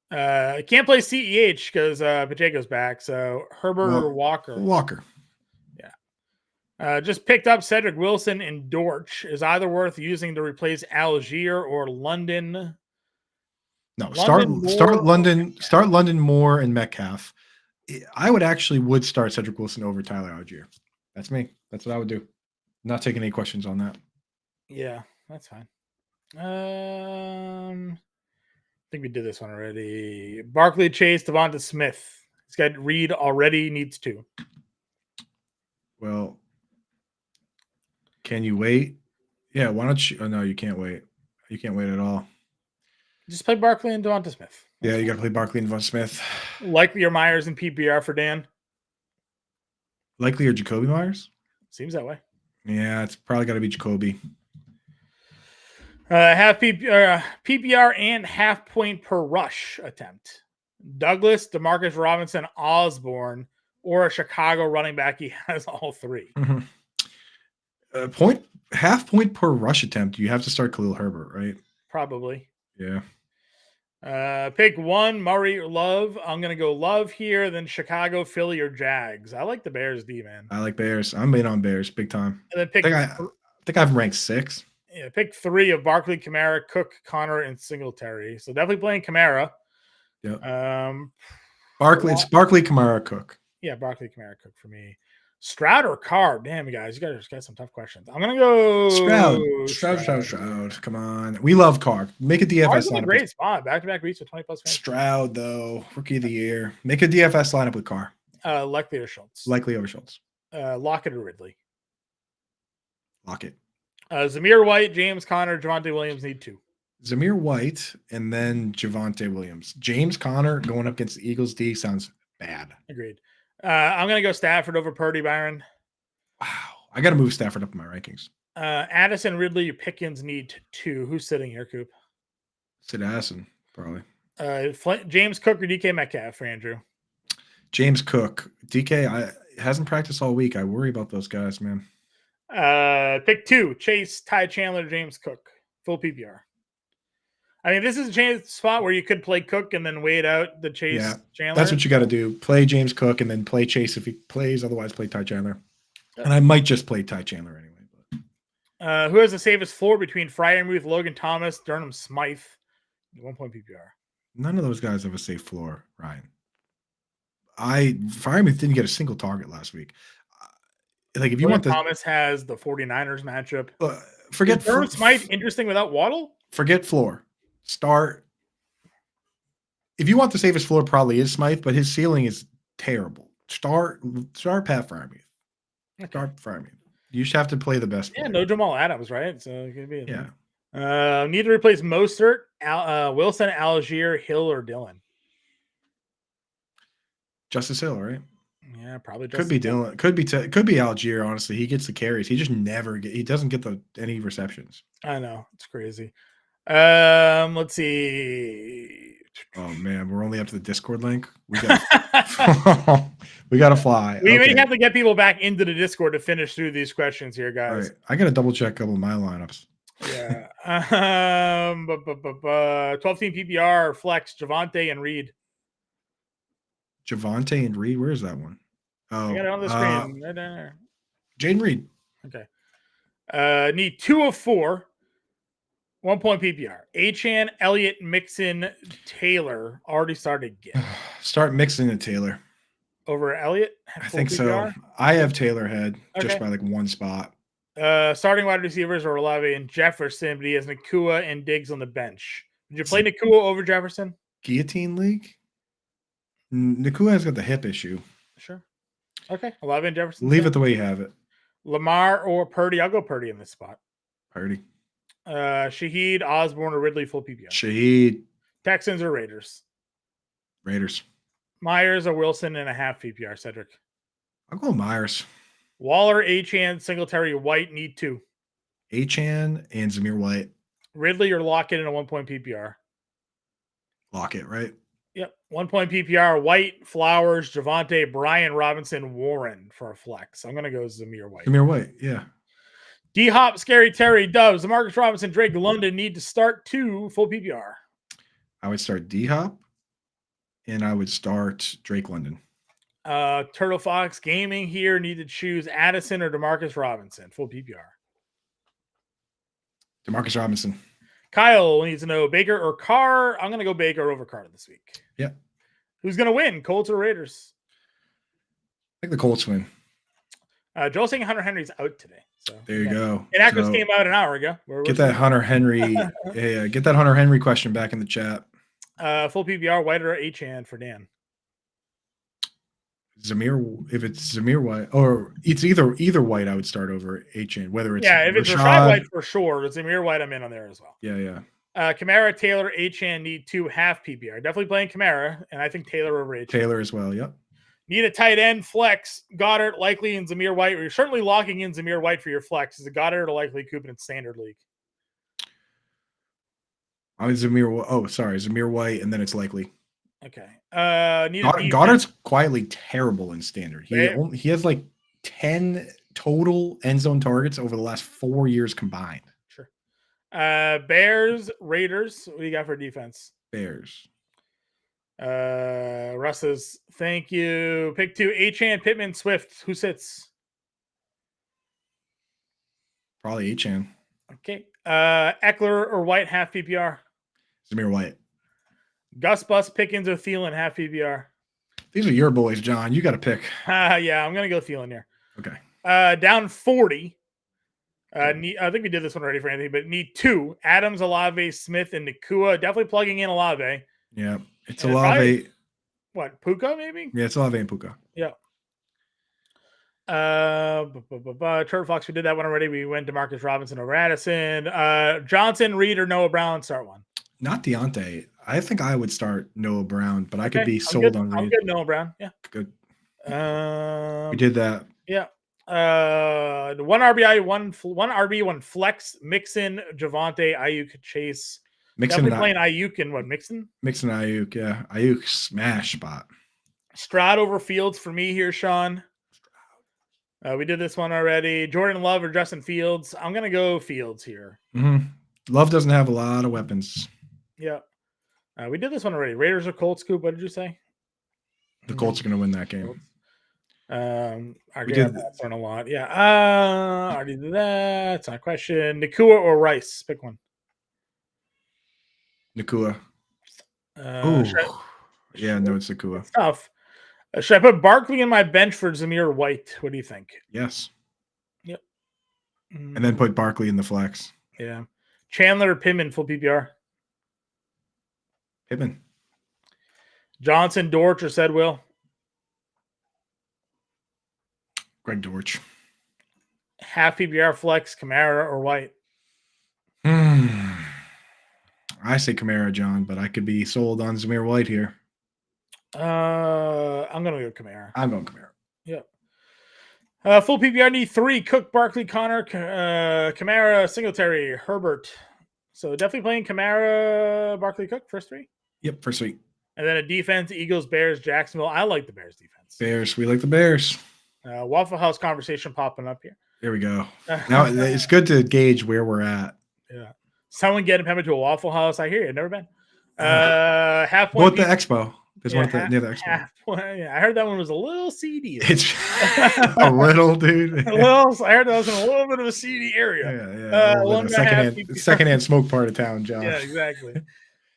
I can't play CEH because Pacheco's back. So Herbert or Walker? Walker. Yeah. Just picked up Cedric Wilson and Dortch. Is either worth using to replace Algier or London? No, start London, Moore, and Metcalf. I would start Cedric Wilson over Tyler Algier. That's me. That's what I would do. Not taking any questions on that. Yeah, that's fine. I think we did this one already. Barkley, Chase, Devonta Smith. He's got Reed already, needs 2. Well, can you wait? Yeah, why don't you? Oh, no, you can't wait. You can't wait at all. Just play Barkley and Devonta Smith. Yeah, you got to play Barkley and Devonta Smith. Likely or Myers and PPR for Dan? Likely or Jacoby Myers? Seems that way. Yeah, it's probably got to be Jacoby. Half PPR and half point per rush attempt. Douglas, DeMarcus Robinson, Osborne, or a Chicago running back. He has all 3. Mm-hmm. Half point per rush attempt. You have to start Khalil Herbert, right? Probably. Yeah. Pick 1, Murray or Love. I'm going to go Love here, then Chicago, Philly, or Jags. I like the Bears D, man. I like Bears. I'm in on Bears big time. And then I think I've ranked 6. Yeah, pick 3 of Barkley, Kamara, Cook, Connor, and Singletary. So definitely playing Kamara. Yep. It's Barkley, Kamara, Cook. Yeah, Barkley, Kamara, Cook for me. Stroud or Carr? Damn, you guys, you guys got some tough questions. I'm gonna go Stroud. Come on, we love Carr. Make a DFS lineup. A great spot. Back-to-back weeks with 20+ fans. Stroud though, rookie of the year. Make a DFS lineup with Carr. Likely or Schultz. Likely over Schultz. Lockett or Ridley. Lock it. Zamir White, James Conner, Javonte Williams need 2. Zamir White and then Javonte Williams. James Conner going up against the Eagles D sounds bad. Agreed. I'm going to go Stafford over Purdy, Byron. Wow. I got to move Stafford up in my rankings. Addison, Ridley, Pickens need 2. Who's sitting here, Coop? Sid Addison, probably. James Cook or DK Metcalf for Andrew? James Cook. DK hasn't practiced all week. I worry about those guys, man. Pick 2, Chase, Ty Chandler, James Cook. Full PPR. I mean, this is a chance spot where you could play Cook and then wait out the Chase Chandler. That's what you got to do. Play James Cook and then play Chase if he plays. Otherwise, play Ty Chandler. And I might just play Ty Chandler anyway. But. Who has the safest floor between Freiermuth, Logan Thomas, Durham Smythe? 1 point PPR. None of those guys have a safe floor, Ryan. Freiermuth didn't get a single target last week. Like if you want Thomas has the 49ers matchup. Forget Durham Smythe interesting without Waddle? Forget floor. Start. If you want the safest floor, probably is Smythe, but his ceiling is terrible. Start Pat Freiermuth. Okay. Start Freiermuth. You just have to play the best player. Yeah, no Jamal Adams, right? So it could be. Yeah. Need to replace Mostert, Wilson, Algier, Hill, or Dillon. Justice Hill, right? Yeah, probably. Could be Dillon. Could be Algier. Honestly, he gets the carries. He just never he doesn't get any receptions. I know, it's crazy. Let's see. Oh man, we're only up to the Discord link. We got we got to fly. We may have to get people back into the Discord to finish through these questions here, guys. All right. I got to double check a couple of my lineups. Yeah. 12-team PPR flex Javonte and Reed. Javonte and Reed. Where is that one? Oh, I got it on the screen. Right there. Jaden Reed. Okay. Need 2 of 4. 1 point PPR. Achane, Elliott, Mixon, Taylor. Already started again. Start mixing the Taylor. Over Elliott? I think PPR? So. I have Taylor head just by like one spot. Starting wide receivers are Olave and Jefferson, but he has Nakua and Diggs on the bench. Did you play Nakua over Jefferson? Guillotine league? Nakua has got the hip issue. Sure. Okay. Olave and Jefferson. Leave it the way you have it. Lamar or Purdy? I'll go Purdy in this spot. Purdy. Shaheed, Osborne, or Ridley full PPR. Shaheed. Texans or Raiders? Raiders. Myers or Wilson and a half PPR, Cedric? I'll go Myers. Waller, Achane, Singletary, White need 2. Achane and Zamir White. Ridley or Lockett in a 1 point PPR? Lockett, right? Yep. 1 point PPR. White, Flowers, Javonte, Brian Robinson, Warren for a flex. I'm going to go Zamir White. Zamir White, yeah. D-Hop, Scary Terry, Doves, Marcus Robinson, Drake London need to start 2 full PPR. I would start D-Hop and I would start Drake London. Turtle Fox Gaming here need to choose Addison or DeMarcus Robinson full PPR. DeMarcus Robinson. Kyle needs to know Baker or Carr. I'm going to go Baker over Carr this week. Yeah. Who's going to win, Colts or Raiders? I think the Colts win. Joel saying Hunter Henry's out today. So there you go. Inaccuracy came out an hour ago. Get that Hunter Henry. Get that Hunter Henry question back in the chat. Full PPR, White or Achane for Dan. Zamir, if it's Zamir White, or it's either White, I would start over Achane. Whether it's if it's Rashad White for sure, it's Zamir White. I'm in on there as well. Yeah. Kamara, Taylor, Achane need 2 half PPR. Definitely playing Kamara, and I think Taylor over Achane. Taylor as well. Yep. Need a tight end flex. Goddard, likely, and Zamir White. You're certainly locking in Zamir White for your flex. Is it Goddard or likely Coop in standard league? I mean Zamir White, and then it's likely. Okay. Goddard's quietly terrible in standard. He has like 10 total end zone targets over the last 4 years combined. Sure. Bears, Raiders. What do you got for defense? Bears. Russ says, thank you. Pick 2, Achane, Pittman, Swift. Who sits? Probably Achane. Okay. Eckler or White, half PPR? Zamir White. Gus Bus, Pickens, or Thielen, half PPR? These are your boys, John. You got to pick. Yeah, I'm going to go Thielen here. Okay. Down 40. I think we did this one already for Anthony, but need 2. Adams, Olave, Smith, and Nakua. Definitely plugging in Olave. Yeah. It's Olave. What, Puka maybe? Yeah, it's Olave and Puka. Yeah. Turtle Fox, we did that one already. We went to Marcus Robinson over Addison. Johnson, Reed, or Noah Brown, start one. Not Deontay. I think I would start Noah Brown, but I could Okay, be I'm good. sold on I'm Reed. good, Noah Brown. Yeah. Good. We did that. Yeah. One RBI, one RB, one flex. Mixon, Javonte, Ayuk, Chase. Mixon Definitely playing Ayuk and what Mixon? Mixon Ayuk, yeah. Ayuk smash spot. Stroud over Fields for me here, Sean. We did this one already. Jordan Love or Justin Fields. I'm gonna go Fields here. Mm-hmm. Love doesn't have a lot of weapons. Yeah. We did this one already. Raiders or Colts, Scoop. What did you say? The Colts are going to win that game. We did a lot. Yeah. Already did that. It's not a question. Nakua or Rice? Pick one. Nakua. No, it's Nakua. It's tough. Should I put Barkley in my bench for Zamir White? What do you think? Yes. Yep. And then put Barkley in the flex. Yeah. Chandler or Pittman, full PPR? Pittman. Johnson, Dortch, or Sedwill? Greg Dortch. Half PPR flex, Kamara or White? I say Kamara, John, but I could be sold on Zamir White here. I'm going to go Kamara. I'm going Kamara. Yep. Full PPR need 3. Cook, Barkley, Connor, Kamara, Singletary, Herbert. So definitely playing Kamara, Barkley, Cook, first 3? Yep, first 3. And then a defense, Eagles, Bears, Jacksonville. I like the Bears defense. Bears. We like the Bears. Waffle House conversation popping up here. There we go. Now it's good to gauge where we're at. Yeah. Someone get Impemba to a Waffle House. I hear you. Never been. Half point. What the expo? There's one near the expo. I heard that one was a little seedy. It's a little, dude. I heard that was in a little bit of a seedy area. Secondhand smoke part of town, Josh. Yeah, exactly.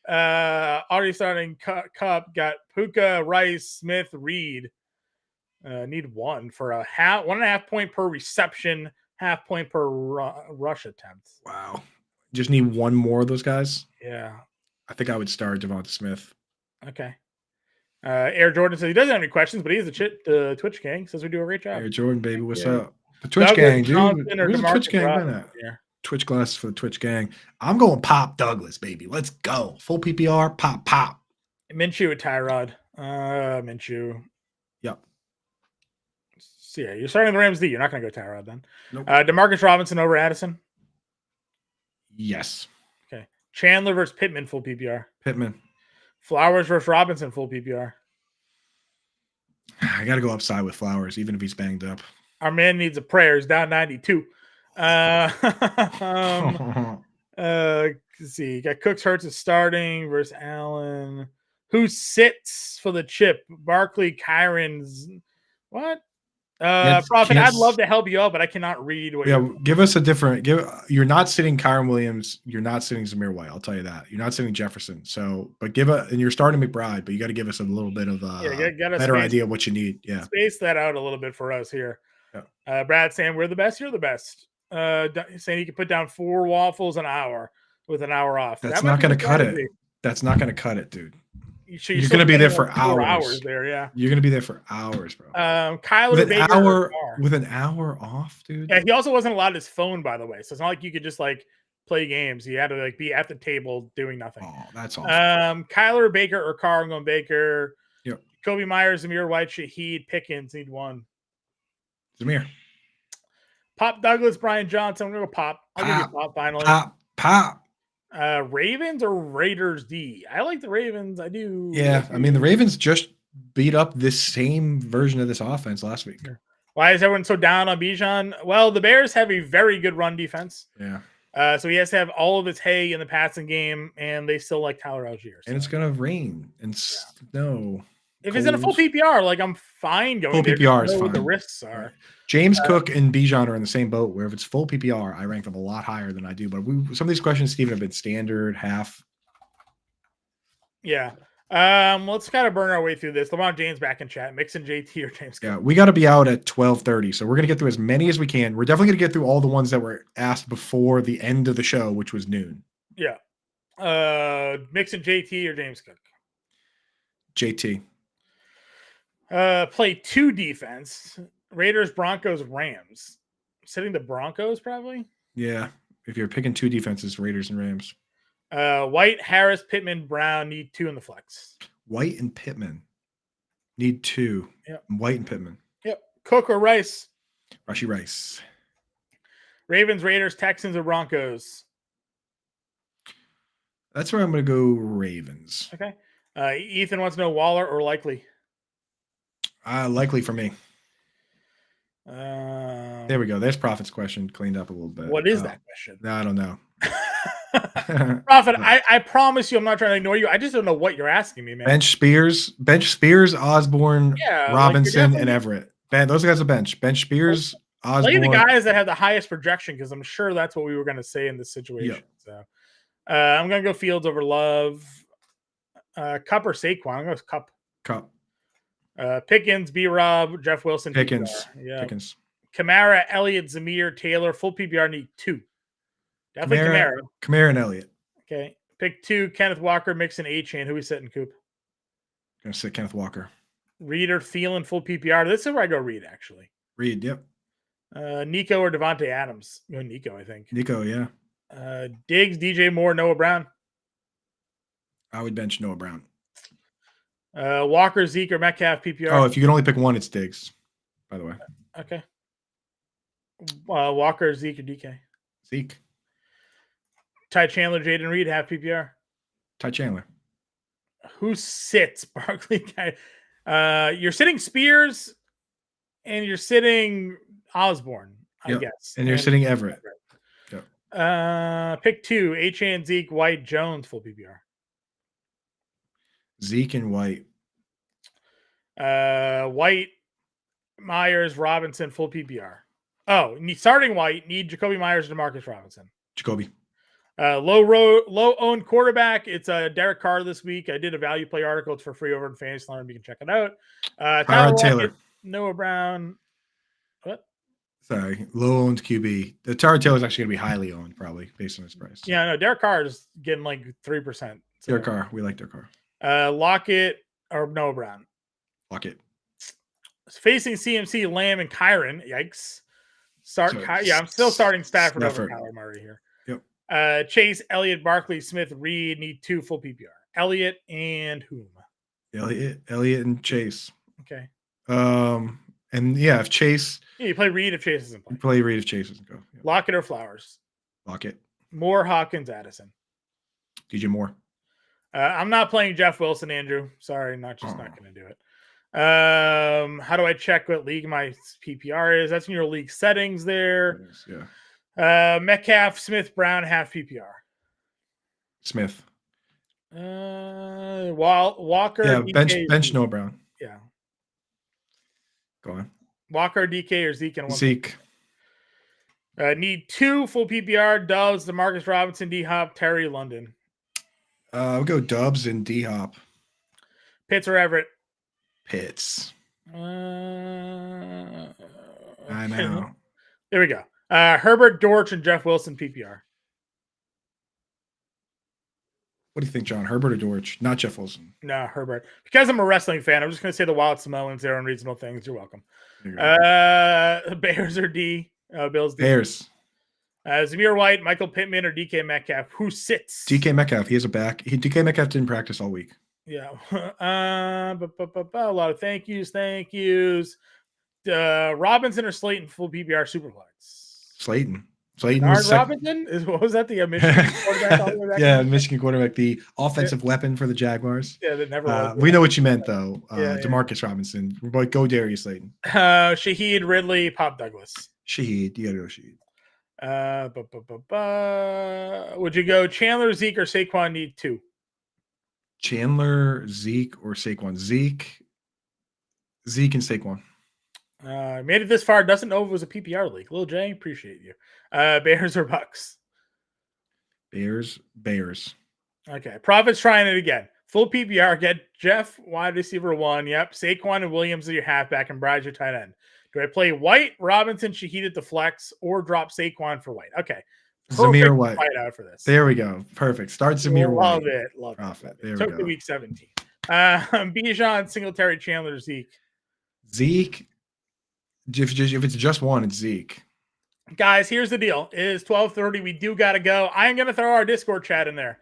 Already starting cup. Got Puka, Rice, Smith, Reed. Need 1 for a 1.5 point per reception, 0.5 point per rush attempt. Wow. Just need 1 more of those guys. Yeah. I think I would start Devonta Smith. Okay. Air Jordan says he doesn't have any questions, but he's the Twitch gang. Says we do a great job. Air Jordan, baby, what's up? The Twitch gang, dude. Where's the Twitch gang been at? Yeah. Twitch glasses for the Twitch gang. I'm going Pop Douglas, baby. Let's go. Full PPR, pop. Minshew with Tyrod. Minshew. Yep. So yeah, you're starting the Rams D. You're not going to go Tyrod then. Nope. DeMarcus Robinson over Addison. Yes. Okay. Chandler versus Pittman, full PPR. Pittman. Flowers versus Robinson, full PPR. I got to go upside with Flowers, even if he's banged up. Our man needs a prayer. He's down 92. Let's see. Got Cooks, Hurts is starting versus Allen. Who sits for the chip? Barkley, Kyron's. What? Prophet, I'd love to help you out, but I cannot read what. Yeah, give us a different. You're not sitting Kyron Williams. You're not sitting Zamir White. I'll tell you that. You're not sitting Jefferson. So, but and you're starting McBride, but you got to give us a little bit of better idea of what you need. Yeah, space that out a little bit for us here. Yeah. Brad saying we're the best. You're the best. Saying he can put down 4 waffles an hour with an hour off. That's not going to cut it. That's not going to cut it, dude. You're going to be there for hours there, yeah. You're going to be there for hours, bro. Kyler with an hour off, dude. Yeah, he also wasn't allowed his phone, by the way. So it's not like you could just play games. He had to be at the table doing nothing. Oh, that's awesome. Kyler, Baker, or Carr. I'm going Baker. Yep. Kobe Myers, Zamir White, Shaheed, Pickens need 1. Zamir. Pop Douglas, Brian Johnson. I'm going to go Pop. I'll give you Pop finally. Pop. Ravens or Raiders D? I like the Ravens. I do. Yeah, I mean the Ravens just beat up this same version of this offense last week. Why is everyone so down on Bijan? Well, the Bears have a very good run defense. Yeah. So he has to have all of his hay in the passing game, and they still like Tyler Algier. So. And it's gonna rain and snow. If it's in a full PPR, I'm fine going. Full there. PPR is fine. What the risks are. James Cook and Bijan are in the same boat. Where if it's full PPR, I rank them a lot higher than I do. But some of these questions, Steven, have been standard, half. Yeah. Let's kind of burn our way through this. LeBron James back in chat. Mixon, JT, or James Cook. Yeah, we got to be out at 12:30, so we're gonna get through as many as we can. We're definitely gonna get through all the ones that were asked before the end of the show, which was noon. Yeah. Mixon, JT, or James Cook. JT. Play 2 defense. Raiders, Broncos, Rams. Sitting the Broncos probably. Yeah. If you're picking two defenses, Raiders and Rams. White, Harris, Pittman, Brown need 2 in the flex. White and Pittman need 2. Yep. White and Pittman. Yep. Cook or Rice. Rashi Rice. Ravens, Raiders, Texans, or Broncos. That's where I'm going to go Ravens. Okay. Ethan wants to know Waller or Likely. Likely for me. There There we go. There's Prophet's question cleaned up a little bit. What is that question? No, I don't know. Prophet, I promise you I'm not trying to ignore you. I just don't know what you're asking me, man. Bench Spears, Osborne, Robinson, and Everett. Those guys are bench. Bench Spears, Osborne. Play the guys that have the highest projection because I'm sure that's what we were going to say in this situation. Yep. So I'm going to go Fields over Love. Cup or Saquon? I'm going to go Cup. Pickens, B-Rob, Jeff Wilson. Pickens. Yeah. Pickens. Kamara, Elliott, Zamir, Taylor. Full PPR need 2. Definitely Kamara. Kamara and Elliott. Okay. Pick 2, Kenneth Walker, Mixon, A-Chain. Who we sitting, Coop? Going to sit Kenneth Walker. Reed or Thielen, full PPR. This is where I go Reed, actually. Reed, yep. Nico or Devontae Adams? Go Nico, I think. Nico, yeah. Diggs, DJ Moore, Noah Brown. I would bench Noah Brown. Walker, Zeke, or Metcalf, PPR. Oh, if you can only pick one, it's Diggs, by the way. Okay. Walker, Zeke, or DK? Zeke. Ty Chandler, Jaden Reed, half PPR. Ty Chandler. Who sits? Barkley guy. You're sitting Spears and you're sitting Osborne, I guess. And you're sitting Everett. Yep. Pick 2, H-A-N, Zeke, White, Jones, full PPR. Zeke and White. White, Myers, Robinson, full PPR. Oh, starting White, need Jacoby Myers and DeMarcus Robinson. Jacoby. Low owned quarterback. It's Derek Carr this week. I did a value play article. It's for free over in Fantasy Learn. You can check it out. Tyrod Taylor. Noah Brown. What? Sorry. Low owned QB. The Tyrod Taylor is actually going to be highly owned, probably, based on his price. Yeah, no, Derek Carr is getting like 3%. So. Derek Carr. We like Derek Carr. Lockett or Noah Brown. Lockett. Facing CMC, Lamb, and Kyron. Yikes. I'm still starting Stafford over Kyler Murray here. Yep. Chase, Elliott, Barkley, Smith, Reed need 2 full PPR. Elliott and whom? Elliott and Chase. Okay. And yeah, if Chase. Yeah, you play Reed if Chase isn't playing. Play Reed if Chase doesn't go. Yep. Lockett or Flowers? Lockett. Moore, Hawkins, Addison. DJ Moore. I'm not playing Jeff Wilson, Andrew. Sorry, not going to do it. How do I check what league my PPR is? That's in your league settings there. Yeah. Metcalf, Smith, Brown, half PPR. Smith. Walker. Yeah, DK, bench Noah Brown. Yeah. Go on. Walker, DK, or Zeke and one. Zeke. Need 2 full PPR. Doves, DeMarcus Robinson, D-Hop, Terry, London. We'll go Dubs and D-Hop. Pitts or Everett? Pitts. I know. There we go. Herbert, Dortch, and Jeff Wilson, PPR. What do you think, John? Herbert or Dortch? Not Jeff Wilson. No, Herbert. Because I'm a wrestling fan, I'm just going to say the Wild Samoans. They're unreasonable things. You're welcome. Bears or D? Bills. D. Bears. Zamir White, Michael Pittman, or DK Metcalf? Who sits? DK Metcalf. He has a back. DK Metcalf didn't practice all week. Yeah. A lot of thank yous. Robinson or Slayton, full PPR Superflex? Slayton. Robinson? What was that? The Michigan quarterback? Yeah, Michigan quarterback, the offensive weapon for the Jaguars. Yeah, that never was. We know what you meant, though. DeMarcus Robinson. But go Darius Slayton. Shaheed, Ridley, Pop Douglas. Shaheed. You got to go Shaheed. Would you go Chandler, Zeke, or Saquon need 2? Chandler, Zeke, or Saquon? Zeke and Saquon. Made it this far. Doesn't know if it was a PPR league. Lil J, appreciate you. Bears or Bucks? Bears. Okay. Profit's trying it again. Full PPR. Get Jeff, wide receiver 1. Yep. Saquon and Williams are your halfback and Bryce your tight end. Do I play White, Robinson, Shaheed at the flex, or drop Saquon for White? Okay. Zamir White. Out for this. There we go. Perfect. Start Zamir White. Love Profit. it. There Took we go. the week 17. Bijan, Singletary, Chandler, Zeke. Zeke If it's just one, it's Zeke. Guys, here's the deal. It is 12:30. We do got to go. I am going to throw our Discord chat in there.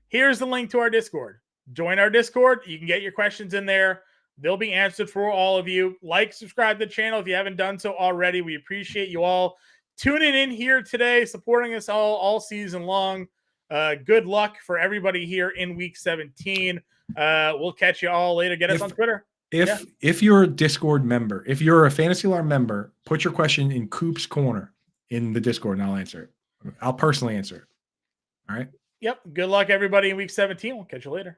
Here's the link to our Discord. Join our Discord. You can get your questions in there. They'll be answered for all of you. Like, subscribe to the channel if you haven't done so already. We appreciate you all tuning in here today, supporting us all season long. Good luck for everybody here in week 17. We'll catch you all later. Get us on Twitter. If you're a Discord member, if you're a Fantasy Alarm member, put your question in Coop's Corner in the Discord and I'll answer it. I'll personally answer it. All right. Yep. Good luck, everybody, in week 17. We'll catch you later.